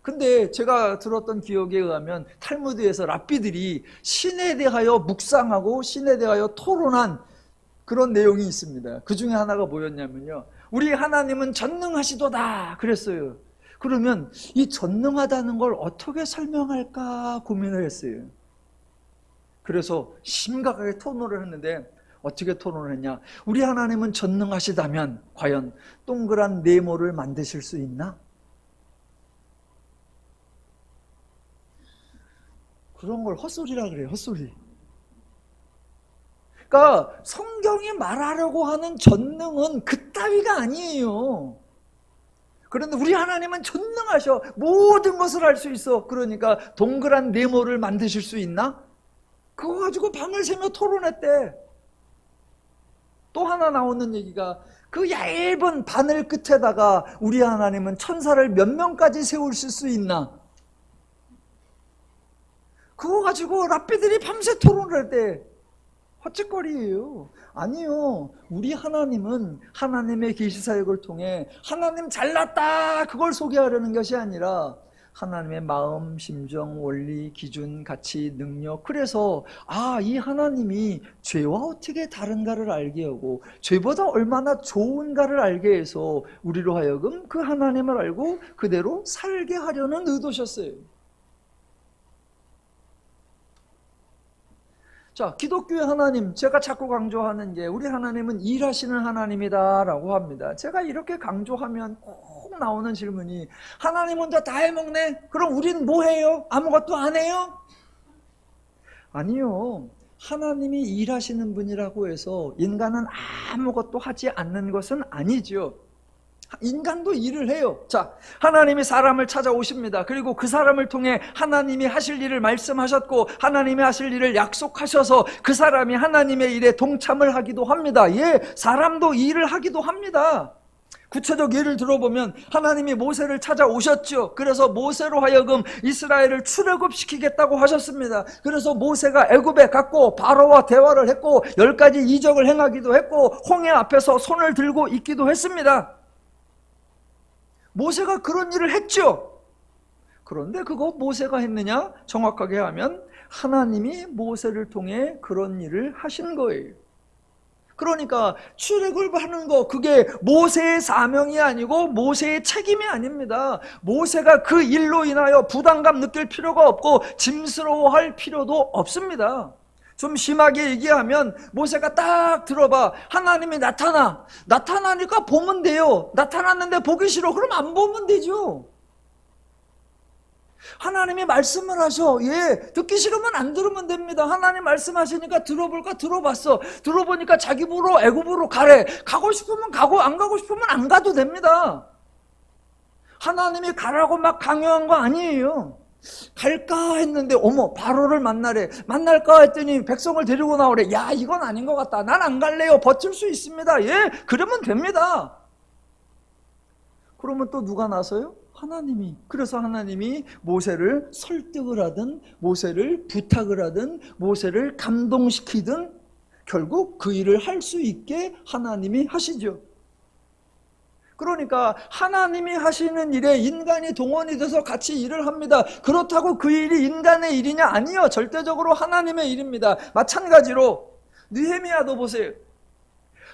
근데 제가 들었던 기억에 의하면 탈무드에서 랍비들이 신에 대하여 묵상하고 신에 대하여 토론한 그런 내용이 있습니다. 그 중에 하나가 뭐였냐면요, 우리 하나님은 전능하시도다 그랬어요. 그러면 이 전능하다는 걸 어떻게 설명할까 고민을 했어요. 그래서 심각하게 토론을 했는데 어떻게 토론을 했냐? 우리 하나님은 전능하시다면 과연 동그란 네모를 만드실 수 있나? 그런 걸 헛소리라 그래요. 헛소리. 그러니까 성경이 말하려고 하는 전능은 그따위가 아니에요. 그런데 우리 하나님은 전능하셔. 모든 것을 할 수 있어. 그러니까 동그란 네모를 만드실 수 있나? 그거 가지고 밤을 새며 토론했대. 또 하나 나오는 얘기가 그 얇은 바늘 끝에다가 우리 하나님은 천사를 몇 명까지 세우실 수 있나? 그거 가지고 랍비들이 밤새 토론을 했대. 헛짓거리예요. 아니요. 우리 하나님은 하나님의 계시사역을 통해 하나님 잘났다 그걸 소개하려는 것이 아니라 하나님의 마음, 심정, 원리, 기준, 가치, 능력. 그래서 이 하나님이 죄와 어떻게 다른가를 알게 하고 죄보다 얼마나 좋은가를 알게 해서 우리로 하여금 그 하나님을 알고 그대로 살게 하려는 의도셨어요. 자, 기독교의 하나님, 제가 자꾸 강조하는 게 우리 하나님은 일하시는 하나님이다 라고 합니다. 제가 이렇게 강조하면 꼭 나오는 질문이 하나님 혼자 다 해먹네? 그럼 우린 뭐 해요? 아무것도 안 해요? 아니요. 하나님이 일하시는 분이라고 해서 인간은 아무것도 하지 않는 것은 아니죠. 인간도 일을 해요. 자, 하나님이 사람을 찾아오십니다. 그리고 그 사람을 통해 하나님이 하실 일을 말씀하셨고 하나님이 하실 일을 약속하셔서 그 사람이 하나님의 일에 동참을 하기도 합니다. 예, 사람도 일을 하기도 합니다. 구체적 예를 들어보면 하나님이 모세를 찾아오셨죠. 그래서 모세로 하여금 이스라엘을 출애굽시키겠다고 하셨습니다. 그래서 모세가 애굽에 갔고 바로와 대화를 했고 10가지 이적을 행하기도 했고 홍해 앞에서 손을 들고 있기도 했습니다. 모세가 그런 일을 했죠. 그런데 그거 모세가 했느냐? 정확하게 하면 하나님이 모세를 통해 그런 일을 하신 거예요. 그러니까 출애굽하는 거 그게 모세의 사명이 아니고 모세의 책임이 아닙니다. 모세가 그 일로 인하여 부담감 느낄 필요가 없고 짐스러워할 필요도 없습니다. 좀 심하게 얘기하면 모세가 딱 들어봐. 하나님이 나타나니까 보면 돼요. 나타났는데 보기 싫어. 그럼 안 보면 되죠. 하나님이 말씀을 하셔. 예, 듣기 싫으면 안 들으면 됩니다. 하나님 말씀하시니까 들어볼까? 들어봤어. 들어보니까 자기 보러 애굽으로 가래. 가고 싶으면 가고 안 가고 싶으면 안 가도 됩니다. 하나님이 가라고 막 강요한 거 아니에요. 갈까 했는데 어머 바로를 만날까 했더니 백성을 데리고 나오래. 야, 이건 아닌 것 같다. 난 안 갈래요. 버틸 수 있습니다. 예, 그러면 됩니다. 그러면 또 누가 나서요? 하나님이. 그래서 하나님이 모세를 설득을 하든 모세를 부탁을 하든 모세를 감동시키든 결국 그 일을 할 수 있게 하나님이 하시죠. 그러니까 하나님이 하시는 일에 인간이 동원이 돼서 같이 일을 합니다. 그렇다고 그 일이 인간의 일이냐? 아니요. 절대적으로 하나님의 일입니다. 마찬가지로 느헤미야도 보세요.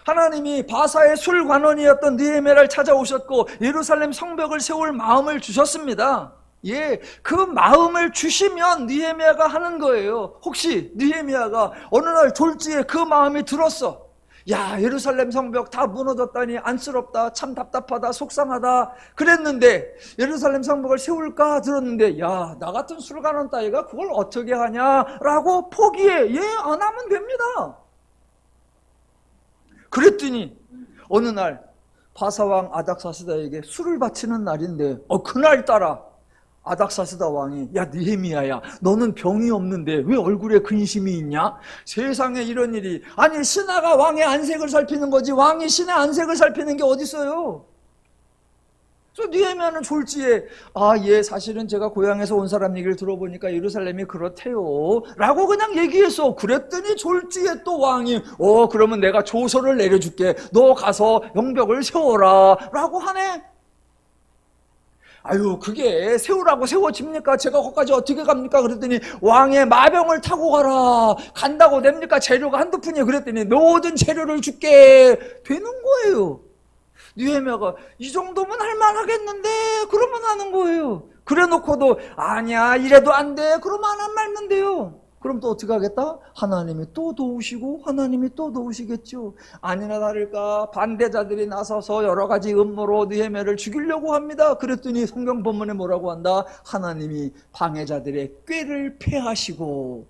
하나님이 바사의 술관원이었던 느헤미야를 찾아오셨고 예루살렘 성벽을 세울 마음을 주셨습니다. 예, 그 마음을 주시면 느헤미야가 하는 거예요. 혹시 느헤미야가 어느 날 졸지에 그 마음이 들었어. 야, 예루살렘 성벽 다 무너졌다니 안쓰럽다, 참 답답하다, 속상하다 그랬는데 예루살렘 성벽을 세울까 들었는데 야, 나 같은 술관원 따위가 그걸 어떻게 하냐라고 포기해. 예, 안 하면 됩니다. 그랬더니 어느 날 바사왕 아닥사스다에게 술을 바치는 날인데 그날따라 아닥사스다 왕이 야, 느헤미야야, 너는 병이 없는데 왜 얼굴에 근심이 있냐? 세상에 이런 일이. 아니, 신하가 왕의 안색을 살피는 거지 왕이 신의 안색을 살피는 게 어디 있어요? 그래서 느헤미야는 졸지에 예, 사실은 제가 고향에서 온 사람 얘기를 들어보니까 예루살렘이 그렇대요 라고 그냥 얘기했어. 그랬더니 졸지에 또 왕이 그러면 내가 조서를 내려줄게. 너 가서 영벽을 세워라 라고 하네. 아유, 그게 세우라고 세워집니까? 제가 거기까지 어떻게 갑니까? 그랬더니 왕의 마병을 타고 가라. 간다고 됩니까? 재료가 한두 푼이에요. 그랬더니 모든 재료를 줄게. 되는 거예요. 느헤미야가 이 정도면 할만하겠는데 그러면 하는 거예요. 그래 놓고도 아니야 이래도 안 돼 그러면 안 말는데요. 그럼 또 어떻게 하겠다? 하나님이 또 도우시고 하나님이 또 도우시겠죠. 아니나 다를까 반대자들이 나서서 여러 가지 음모로 느헤미야를 죽이려고 합니다. 그랬더니 성경 본문에 뭐라고 한다? 하나님이 방해자들의 꾀를 패하시고.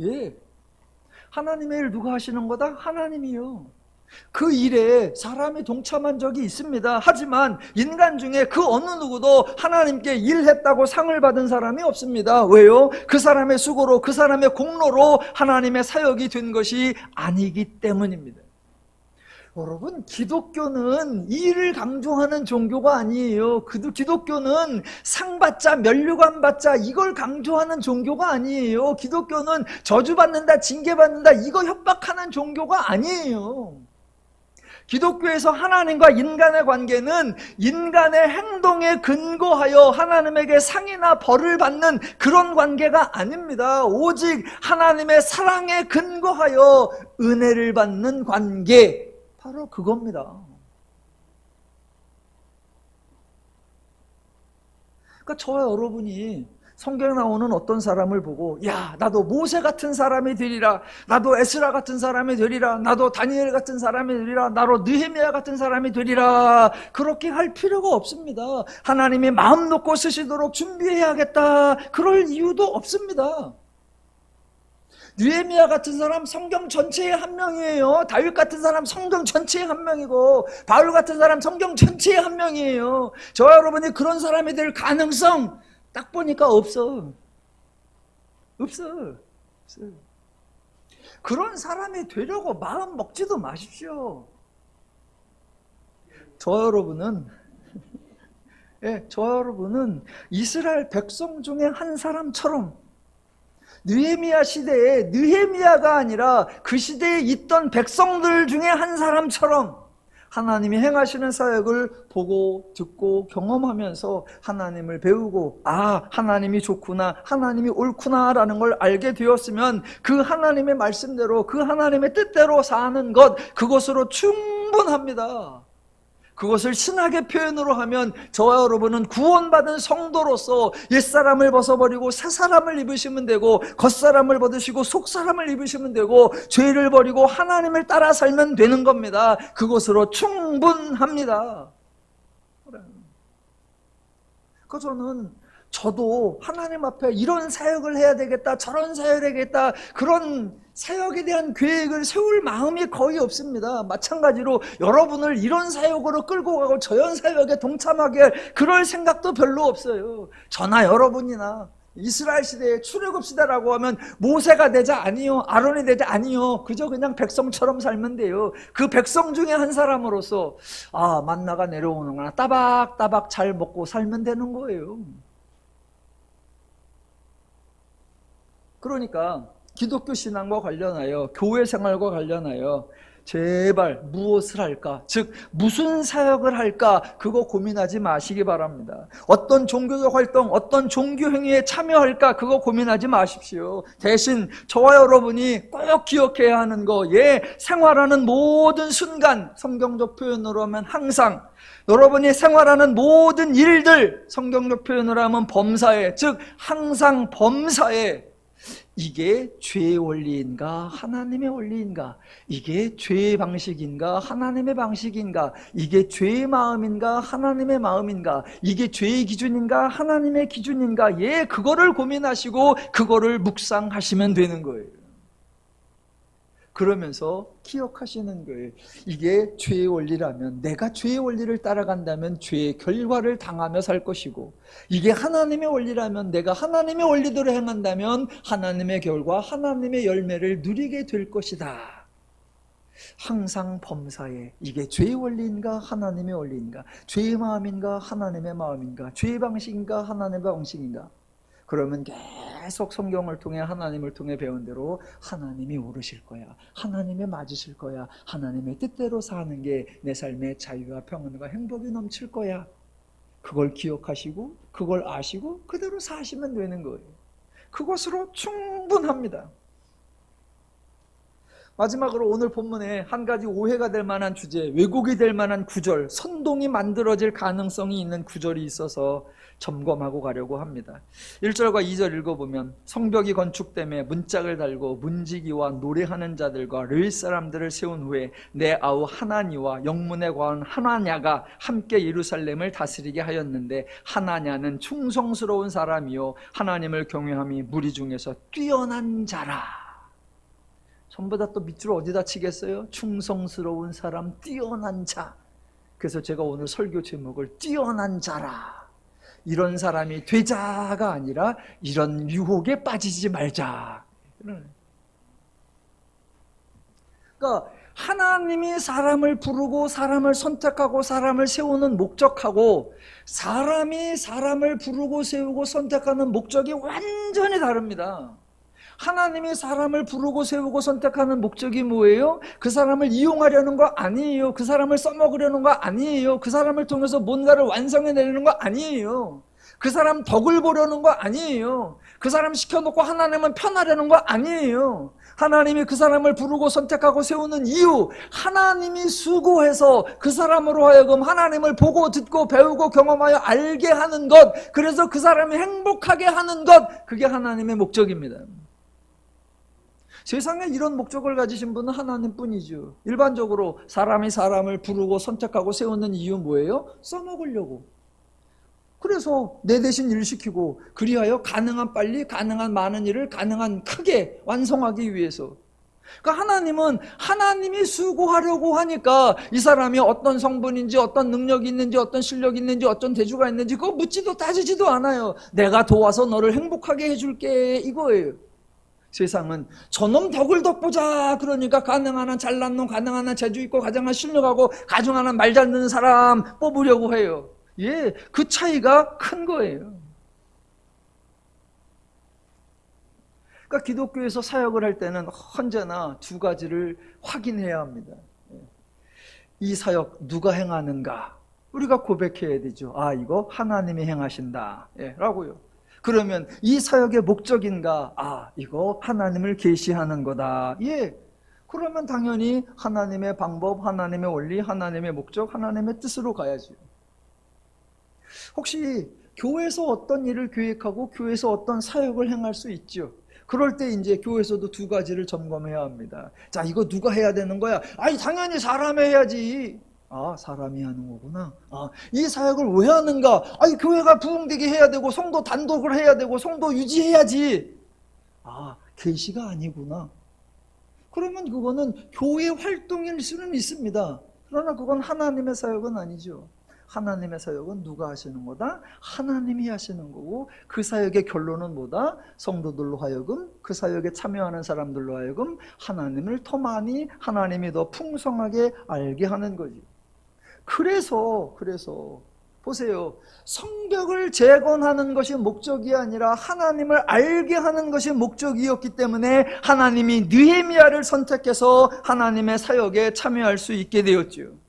예, 하나님의 일 누가 하시는 거다? 하나님이요. 그 일에 사람이 동참한 적이 있습니다. 하지만 인간 중에 그 어느 누구도 하나님께 일했다고 상을 받은 사람이 없습니다. 왜요? 그 사람의 수고로 그 사람의 공로로 하나님의 사역이 된 것이 아니기 때문입니다. 여러분, 기독교는 일을 강조하는 종교가 아니에요. 기독교는 상 받자, 면류관 받자 이걸 강조하는 종교가 아니에요. 기독교는 저주받는다, 징계받는다 이거 협박하는 종교가 아니에요. 기독교에서 하나님과 인간의 관계는 인간의 행동에 근거하여 하나님에게 상이나 벌을 받는 그런 관계가 아닙니다. 오직 하나님의 사랑에 근거하여 은혜를 받는 관계, 바로 그겁니다. 그러니까 저와 여러분이 성경에 나오는 어떤 사람을 보고 야 나도 모세 같은 사람이 되리라, 나도 에스라 같은 사람이 되리라, 나도 다니엘 같은 사람이 되리라, 나도 느헤미야 같은 사람이 되리라 그렇게 할 필요가 없습니다. 하나님이 마음 놓고 쓰시도록 준비해야겠다 그럴 이유도 없습니다. 느헤미야 같은 사람 성경 전체의 한 명이에요. 다윗 같은 사람 성경 전체의 한 명이고 바울 같은 사람 성경 전체의 한 명이에요. 저와 여러분이 그런 사람이 될 가능성 딱 보니까 없어. 그런 사람이 되려고 마음 먹지도 마십시오. 저와 여러분은 이스라엘 백성 중에 한 사람처럼 느헤미야 시대에 느헤미야가 아니라 그 시대에 있던 백성들 중에 한 사람처럼 하나님이 행하시는 사역을 보고 듣고 경험하면서 하나님을 배우고 아 하나님이 좋구나 하나님이 옳구나 라는 걸 알게 되었으면 그 하나님의 말씀대로 그 하나님의 뜻대로 사는 것 그것으로 충분합니다. 그것을 신학의 표현으로 하면 저와 여러분은 구원받은 성도로서 옛사람을 벗어버리고 새사람을 입으시면 되고 겉사람을 벗으시고 속사람을 입으시면 되고 죄를 버리고 하나님을 따라 살면 되는 겁니다. 그것으로 충분합니다. 저도 하나님 앞에 이런 사역을 해야 되겠다 저런 사역을 해야겠다 그런 사역에 대한 계획을 세울 마음이 거의 없습니다. 마찬가지로 여러분을 이런 사역으로 끌고 가고 저런 사역에 동참하게 할 그럴 생각도 별로 없어요. 저나 여러분이나 이스라엘 시대에 출애굽 시대라고 하면 모세가 되자 아니요 아론이 되자 아니요 그저 그냥 백성처럼 살면 돼요. 그 백성 중에 한 사람으로서 아 만나가 내려오는구나 따박따박 잘 먹고 살면 되는 거예요. 그러니까 기독교 신앙과 관련하여 교회 생활과 관련하여 제발 무엇을 할까? 즉 무슨 사역을 할까? 그거 고민하지 마시기 바랍니다. 어떤 종교적 활동, 어떤 종교 행위에 참여할까? 그거 고민하지 마십시오. 대신 저와 여러분이 꼭 기억해야 하는 거, 생활하는 모든 순간, 성경적 표현으로 하면 항상 여러분이 생활하는 모든 일들, 성경적 표현으로 하면 범사에, 즉 항상 범사에 이게 죄의 원리인가 하나님의 원리인가, 이게 죄의 방식인가 하나님의 방식인가, 이게 죄의 마음인가 하나님의 마음인가, 이게 죄의 기준인가 하나님의 기준인가, 그거를 고민하시고 그거를 묵상하시면 되는 거예요. 그러면서 기억하시는 거예요. 이게 죄의 원리라면, 내가 죄의 원리를 따라간다면 죄의 결과를 당하며 살 것이고, 이게 하나님의 원리라면 내가 하나님의 원리대로 행한다면 하나님의 결과, 하나님의 열매를 누리게 될 것이다. 항상 범사에 이게 죄의 원리인가 하나님의 원리인가, 죄의 마음인가 하나님의 마음인가, 죄의 방식인가 하나님의 방식인가. 그러면 계속 성경을 통해 하나님을 통해 배운 대로 하나님이 오르실 거야, 하나님이 맞으실 거야, 하나님의 뜻대로 사는 게 내 삶의 자유와 평안과 행복이 넘칠 거야. 그걸 기억하시고 그걸 아시고 그대로 사시면 되는 거예요. 그것으로 충분합니다. 마지막으로 오늘 본문에 한 가지 오해가 될 만한 주제, 왜곡이 될 만한 구절, 선동이 만들어질 가능성이 있는 구절이 있어서 점검하고 가려고 합니다. 1절과 2절 읽어보면 성벽이 건축됨에 문짝을 달고 문지기와 노래하는 자들과 르윗 사람들을 세운 후에 내 아우 하나니와 영문에 관한 하나냐가 함께 예루살렘을 다스리게 하였는데 하나냐는 충성스러운 사람이요 하나님을 경외함이 무리 중에서 뛰어난 자라. 전부 다 또 밑줄 어디다 치겠어요? 충성스러운 사람, 뛰어난 자. 그래서 제가 오늘 설교 제목을 뛰어난 자라. 이런 사람이 되자가 아니라 이런 유혹에 빠지지 말자. 그러니까 하나님이 사람을 부르고 사람을 선택하고 사람을 세우는 목적하고 사람이 사람을 부르고 세우고 선택하는 목적이 완전히 다릅니다. 하나님이 사람을 부르고 세우고 선택하는 목적이 뭐예요? 그 사람을 이용하려는 거 아니에요. 그 사람을 써먹으려는 거 아니에요. 그 사람을 통해서 뭔가를 완성해내려는 거 아니에요. 그 사람 덕을 보려는 거 아니에요. 그 사람 시켜놓고 하나님은 편하려는 거 아니에요. 하나님이 그 사람을 부르고 선택하고 세우는 이유, 하나님이 수고해서 그 사람으로 하여금 하나님을 보고 듣고 배우고 경험하여 알게 하는 것, 그래서 그 사람이 행복하게 하는 것, 그게 하나님의 목적입니다. 세상에 이런 목적을 가지신 분은 하나님뿐이죠. 일반적으로 사람이 사람을 부르고 선택하고 세우는 이유 뭐예요? 써먹으려고. 그래서 내 대신 일 시키고 그리하여 가능한 빨리 가능한 많은 일을 가능한 크게 완성하기 위해서. 그러니까 하나님은 하나님이 수고하려고 하니까 이 사람이 어떤 성분인지 어떤 능력이 있는지 어떤 실력이 있는지 어떤 대주가 있는지 그거 묻지도 따지지도 않아요. 내가 도와서 너를 행복하게 해줄게 이거예요. 세상은 저놈 덕을 덕보자 그러니까 가능한 한 잘난 놈 가능한 한 재주 있고 가장한 실력하고 가중한 한 말 잘 듣는 사람 뽑으려고 해요. 예, 그 차이가 큰 거예요. 그러니까 기독교에서 사역을 할 때는 언제나 두 가지를 확인해야 합니다. 이 사역 누가 행하는가 우리가 고백해야 되죠. 아 이거 하나님이 행하신다 라고요. 그러면 이 사역의 목적인가? 아, 이거 하나님을 계시하는 거다. 예. 그러면 당연히 하나님의 방법, 하나님의 원리, 하나님의 목적, 하나님의 뜻으로 가야죠. 혹시 교회에서 어떤 일을 계획하고 교회에서 어떤 사역을 행할 수 있죠. 그럴 때 이제 교회에서도 두 가지를 점검해야 합니다. 자, 이거 누가 해야 되는 거야? 아니, 당연히 사람이 해야지. 아, 사람이 하는 거구나. 아, 이 사역을 왜 하는가? 아니, 교회가 부흥되게 해야 되고 성도 단독을 해야 되고 성도 유지해야지. 아, 계시가 아니구나. 그러면 그거는 교회 활동일 수는 있습니다. 그러나 그건 하나님의 사역은 아니죠. 하나님의 사역은 누가 하시는 거다? 하나님이 하시는 거고 그 사역의 결론은 뭐다? 성도들로 하여금 그 사역에 참여하는 사람들로 하여금 하나님을 더 많이 하나님이 더 풍성하게 알게 하는 거지. 그래서 보세요. 성벽을 재건하는 것이 목적이 아니라 하나님을 알게 하는 것이 목적이었기 때문에 하나님이 느헤미야를 선택해서 하나님의 사역에 참여할 수 있게 되었죠.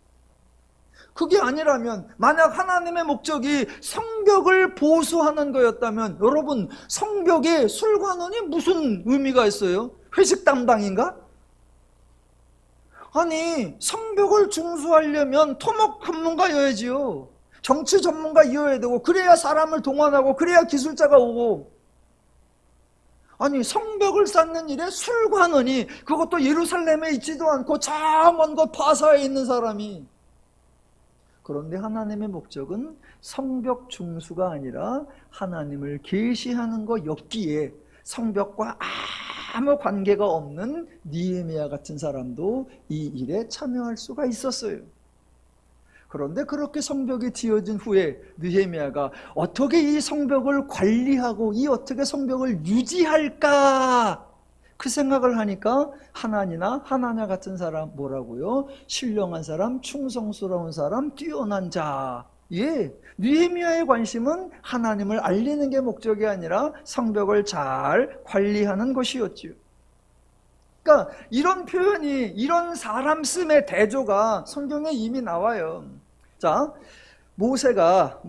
그게 아니라면 만약 하나님의 목적이 성벽을 보수하는 거였다면 여러분 성벽에 술관원이 무슨 의미가 있어요? 회식 담당인가? 아니 성벽을 중수하려면 토목 전문가여야지요. 정치 전문가여야 되고 그래야 사람을 동원하고 그래야 기술자가 오고. 아니 성벽을 쌓는 일에 술관원이 그것도 예루살렘에 있지도 않고 저 먼 곳 바사에 있는 사람이. 그런데 하나님의 목적은 성벽 중수가 아니라 하나님을 계시하는 것였기에 성벽과 아무 관계가 없는 느헤미야 같은 사람도 이 일에 참여할 수가 있었어요. 그런데 그렇게 성벽이 지어진 후에 느헤미야가 어떻게 이 성벽을 관리하고 어떻게 성벽을 유지할까 그 생각을 하니까 하나냐 같은 사람 뭐라고요? 신령한 사람, 충성스러운 사람, 뛰어난 자. 예, 느헤미야의 관심은 하나님을 알리는 게 목적이 아니라 성벽을 잘 관리하는 것이었지요. 그러니까 이런 표현이 이런 사람 씀의 대조가 성경에 이미 나와요. 자, 모세가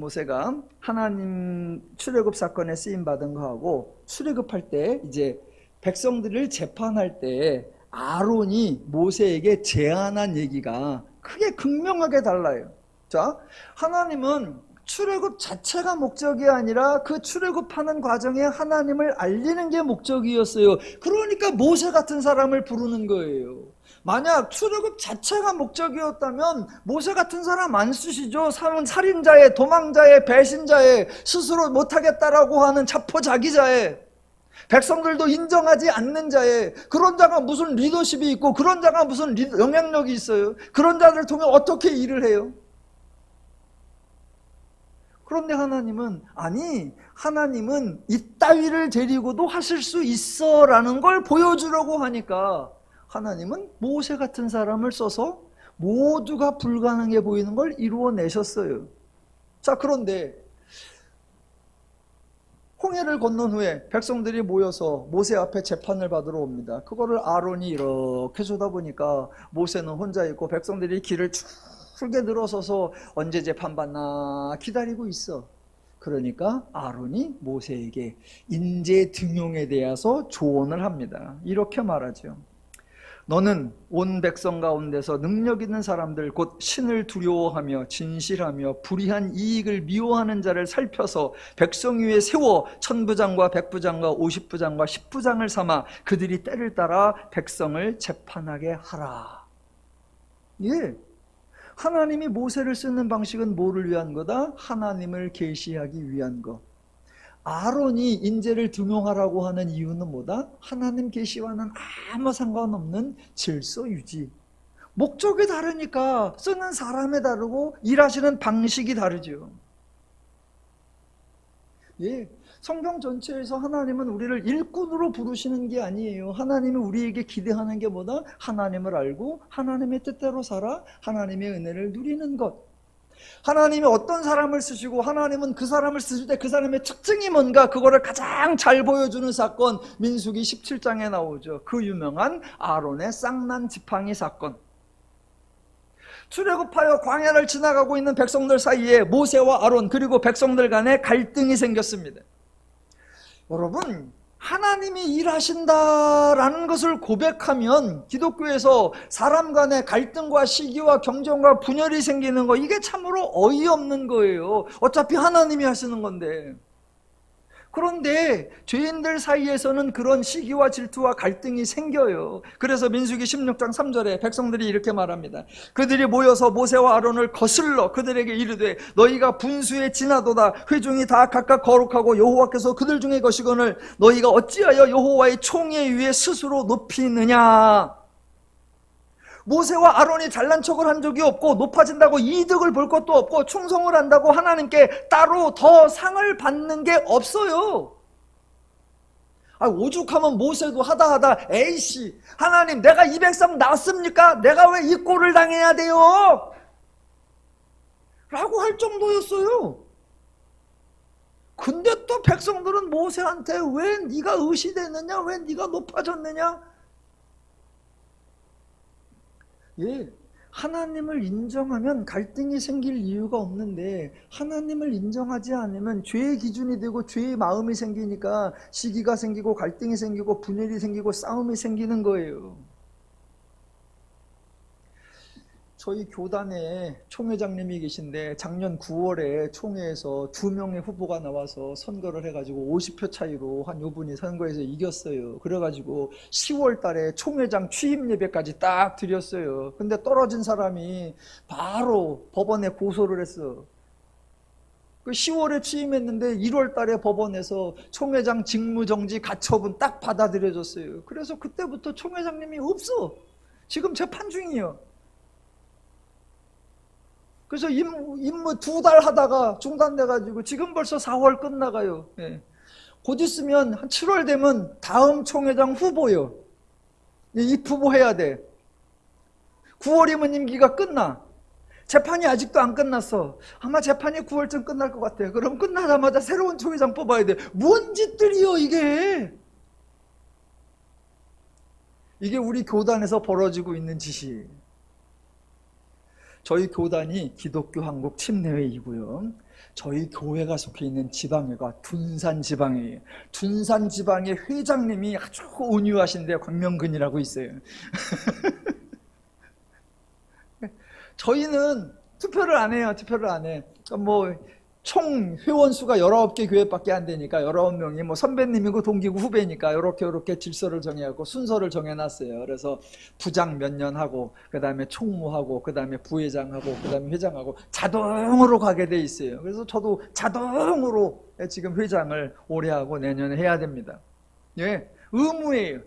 하나님 출애굽 사건에 쓰임 받은 거하고 출애굽할 때 이제 백성들을 재판할 때 아론이 모세에게 제안한 얘기가 크게 극명하게 달라요. 자, 하나님은 출애굽 자체가 목적이 아니라 그 출애굽하는 과정에 하나님을 알리는 게 목적이었어요. 그러니까 모세 같은 사람을 부르는 거예요. 만약 출애굽 자체가 목적이었다면 모세 같은 사람 안 쓰시죠. 살인자의, 도망자의, 배신자의, 스스로 못하겠다라고 하는 자포자기자의, 백성들도 인정하지 않는 자의, 그런 자가 무슨 리더십이 있고 그런 자가 무슨 영향력이 있어요. 그런 자들을 통해 어떻게 일을 해요? 그런데 하나님은 이따위를 데리고도 하실 수 있어 라는 걸 보여주려고 하니까 하나님은 모세 같은 사람을 써서 모두가 불가능해 보이는 걸 이루어내셨어요. 자, 그런데 홍해를 건넌 후에 백성들이 모여서 모세 앞에 재판을 받으러 옵니다. 그거를 아론이 이렇게 쳐다보니까 모세는 혼자 있고 백성들이 길을 줄게 늘어서서 언제 재판받나 기다리고 있어. 그러니까 아론이 모세에게 인재 등용에 대해서 조언을 합니다. 이렇게 말하죠. 너는 온 백성 가운데서 능력 있는 사람들 곧 신을 두려워하며 진실하며 불의한 이익을 미워하는 자를 살펴서 백성 위에 세워 천부장과 백부장과 50부장과 10부장을 삼아 그들이 때를 따라 백성을 재판하게 하라. 예, 하나님이 모세를 쓰는 방식은 뭐를 위한 거다? 하나님을 계시하기 위한 것. 아론이 인재를 등용하라고 하는 이유는 뭐다? 하나님 계시와는 아무 상관없는 질서 유지. 목적이 다르니까 쓰는 사람이 다르고 일하시는 방식이 다르죠. 예, 성경 전체에서 하나님은 우리를 일꾼으로 부르시는 게 아니에요. 하나님이 우리에게 기대하는 게 뭐다? 하나님을 알고 하나님의 뜻대로 살아 하나님의 은혜를 누리는 것. 하나님이 어떤 사람을 쓰시고 하나님은 그 사람을 쓰실 때 그 사람의 특징이 뭔가 그거를 가장 잘 보여주는 사건, 민수기 17장에 나오죠. 그 유명한 아론의 쌍난 지팡이 사건. 출애굽하여 광야를 지나가고 있는 백성들 사이에 모세와 아론 그리고 백성들 간에 갈등이 생겼습니다. 여러분, 하나님이 일하신다라는 것을 고백하면 기독교에서 사람 간의 갈등과 시기와 경쟁과 분열이 생기는 거, 이게 참으로 어이없는 거예요. 어차피 하나님이 하시는 건데. 그런데 죄인들 사이에서는 그런 시기와 질투와 갈등이 생겨요. 그래서 민수기 16장 3절에 백성들이 이렇게 말합니다. 그들이 모여서 모세와 아론을 거슬러 그들에게 이르되 너희가 분수에 지나도다. 회중이 다 각각 거룩하고 여호와께서 그들 중에 거시거늘 너희가 어찌하여 여호와의 총회 위에 스스로 높이느냐. 모세와 아론이 잘난 척을 한 적이 없고 높아진다고 이득을 볼 것도 없고 충성을 한다고 하나님께 따로 더 상을 받는 게 없어요. 오죽하면 모세도 하다 에이씨 하나님 내가 이 백성 낳았습니까? 내가 왜 이 꼴을 당해야 돼요? 라고 할 정도였어요. 근데 또 백성들은 모세한테 왜 네가 의시되느냐? 왜 네가 높아졌느냐? 예, 하나님을 인정하면 갈등이 생길 이유가 없는데 하나님을 인정하지 않으면 죄의 기준이 되고 죄의 마음이 생기니까 시기가 생기고 갈등이 생기고 분열이 생기고 싸움이 생기는 거예요. 저희 교단에 총회장님이 계신데 작년 9월에 총회에서 2명의 후보가 나와서 선거를 해가지고 50표 차이로 한 요분이 선거에서 이겼어요. 그래가지고 10월 달에 총회장 취임 예배까지 딱 드렸어요. 근데 떨어진 사람이 바로 법원에 고소를 했어. 그 10월에 취임했는데 1월 달에 법원에서 총회장 직무정지 가처분 딱 받아들여졌어요. 그래서 그때부터 총회장님이 없어. 지금 재판 중이에요. 그래서 임무 2달 하다가 중단돼가지고 지금 벌써 4월 끝나가요. 예. 곧 있으면 한 7월 되면 다음 총회장 후보요. 입후보해야 돼. 9월이면 임기가 끝나. 재판이 아직도 안 끝났어. 아마 재판이 9월쯤 끝날 것 같아. 그럼 끝나자마자 새로운 총회장 뽑아야 돼. 뭔 짓들이요 이게. 이게 우리 교단에서 벌어지고 있는 짓이. 저희 교단이 기독교 한국 침례회이고요. 저희 교회가 속해 있는 지방회가 둔산 지방회예요. 둔산 지방의 회장님이 아주 온유하신데 광명근이라고 있어요. 저희는 투표를 안 해요. 투표를 안 해. 총 회원 수가 19개 교회밖에 안 되니까 19명이 선배님이고 동기고 후배니까 이렇게 질서를 정해갖고 순서를 정해놨어요. 그래서 부장 몇 년 하고, 그 다음에 총무하고, 그 다음에 부회장하고, 그 다음에 회장하고 자동으로 가게 돼 있어요. 그래서 저도 자동으로 지금 회장을 올해 하고 내년에 해야 됩니다. 예, 의무예요.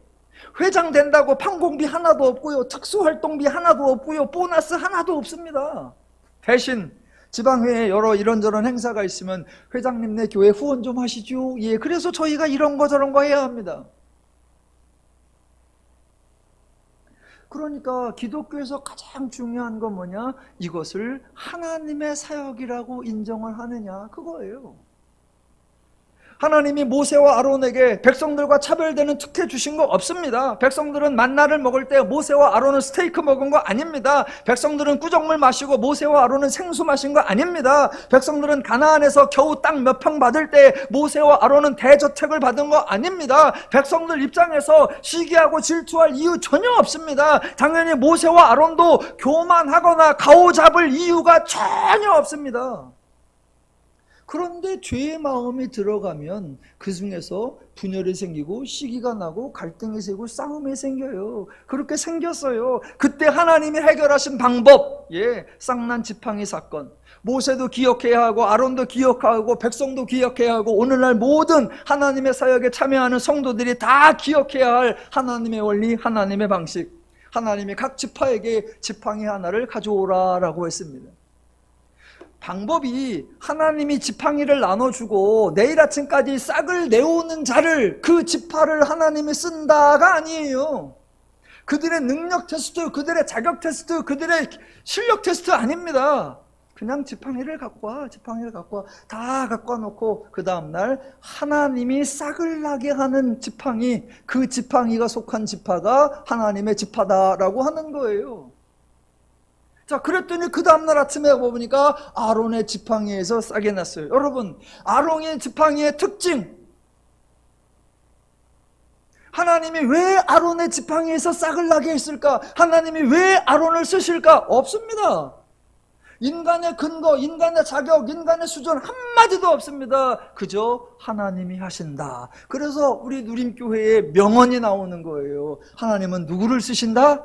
회장 된다고 판공비 하나도 없고요, 특수활동비 하나도 없고요, 보너스 하나도 없습니다. 대신 지방회에 여러 이런저런 행사가 있으면 회장님 내 교회 후원 좀 하시죠. 예, 그래서 저희가 이런 거 저런 거 해야 합니다. 그러니까 기독교에서 가장 중요한 건 뭐냐? 이것을 하나님의 사역이라고 인정을 하느냐, 그거예요. 하나님이 모세와 아론에게 백성들과 차별되는 특혜 주신 거 없습니다. 백성들은 만나를 먹을 때 모세와 아론은 스테이크 먹은 거 아닙니다. 백성들은 꾸정물 마시고 모세와 아론은 생수 마신 거 아닙니다. 백성들은 가나안에서 겨우 땅 몇 평 받을 때 모세와 아론은 대저택을 받은 거 아닙니다. 백성들 입장에서 시기하고 질투할 이유 전혀 없습니다. 당연히 모세와 아론도 교만하거나 가오잡을 이유가 전혀 없습니다. 그런데 죄의 마음이 들어가면 그 중에서 분열이 생기고 시기가 나고 갈등이 생기고 싸움이 생겨요. 그렇게 생겼어요. 그때 하나님이 해결하신 방법, 쌍난 지팡이 사건. 모세도 기억해야 하고 아론도 기억하고 백성도 기억해야 하고 오늘날 모든 하나님의 사역에 참여하는 성도들이 다 기억해야 할 하나님의 원리, 하나님의 방식. 하나님이 각 지파에게 지팡이 하나를 가져오라라고 했습니다. 방법이 하나님이 지팡이를 나눠주고 내일 아침까지 싹을 내오는 자를, 그 지파를 하나님이 쓴다가 아니에요. 그들의 능력 테스트, 그들의 자격 테스트, 그들의 실력 테스트 아닙니다. 그냥 지팡이를 갖고 와, 지팡이를 갖고 와. 다 갖고 와놓고 그 다음날 하나님이 싹을 나게 하는 지팡이, 그 지팡이가 속한 지파가 하나님의 지파다라고 하는 거예요. 자, 그랬더니 그 다음날 아침에 보니까 아론의 지팡이에서 싹이 났어요. 여러분, 아론의 지팡이의 특징, 하나님이 왜 아론의 지팡이에서 싹을 나게 했을까? 하나님이 왜 아론을 쓰실까? 없습니다. 인간의 근거, 인간의 자격, 인간의 수준 한마디도 없습니다. 그저 하나님이 하신다. 그래서 우리 누림교회에 명언이 나오는 거예요. 하나님은 누구를 쓰신다?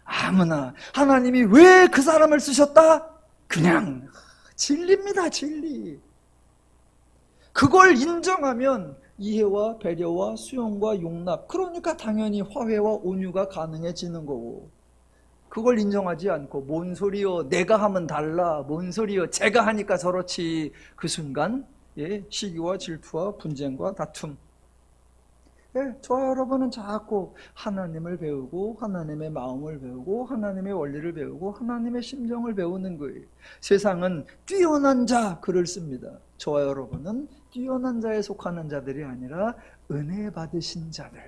아무나. 하나님이 왜 그 사람을 쓰셨다? 그냥 진리입니다. 진리. 그걸 인정하면 이해와 배려와 수용과 용납, 그러니까 당연히 화해와 온유가 가능해지는 거고, 그걸 인정하지 않고 뭔 소리요, 내가 하면 달라, 뭔 소리요, 제가 하니까 저렇지, 그 순간 시기와 질투와 분쟁과 다툼. 저와 여러분은 자꾸 하나님을 배우고 하나님의 마음을 배우고 하나님의 원리를 배우고 하나님의 심정을 배우는 거예요. 세상은 뛰어난 자 글을 씁니다. 저와 여러분은 뛰어난 자에 속하는 자들이 아니라 은혜 받으신 자들,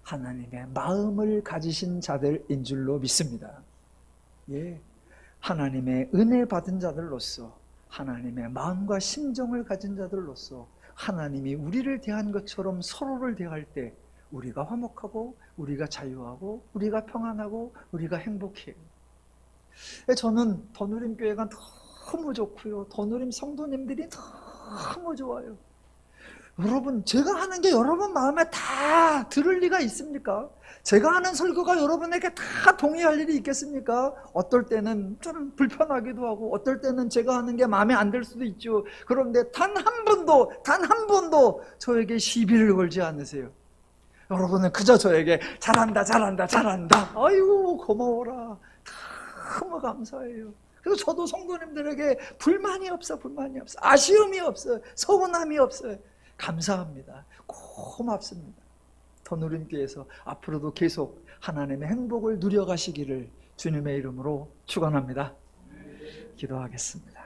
하나님의 마음을 가지신 자들인 줄로 믿습니다. 하나님의 은혜 받은 자들로서, 하나님의 마음과 심정을 가진 자들로서 하나님이 우리를 대한 것처럼 서로를 대할 때 우리가 화목하고 우리가 자유하고 우리가 평안하고 우리가 행복해요. 저는 더누림교회가 너무 좋고요, 더누림 성도님들이 너무 좋아요. 여러분, 제가 하는 게 여러분 마음에 다 들을 리가 있습니까? 제가 하는 설교가 여러분에게 다 동의할 일이 있겠습니까? 어떨 때는 좀 불편하기도 하고 어떨 때는 제가 하는 게 마음에 안 들 수도 있죠. 그런데 단 한 번도 저에게 시비를 걸지 않으세요. 여러분은 그저 저에게 잘한다 잘한다 잘한다, 아이고 고마워라, 너무 감사해요. 그래서 저도 성도님들에게 불만이 없어, 아쉬움이 없어요, 서운함이 없어요. 감사합니다. 고맙습니다. 더누림교회에서 앞으로도 계속 하나님의 행복을 누려가시기를 주님의 이름으로 축원합니다. 기도하겠습니다.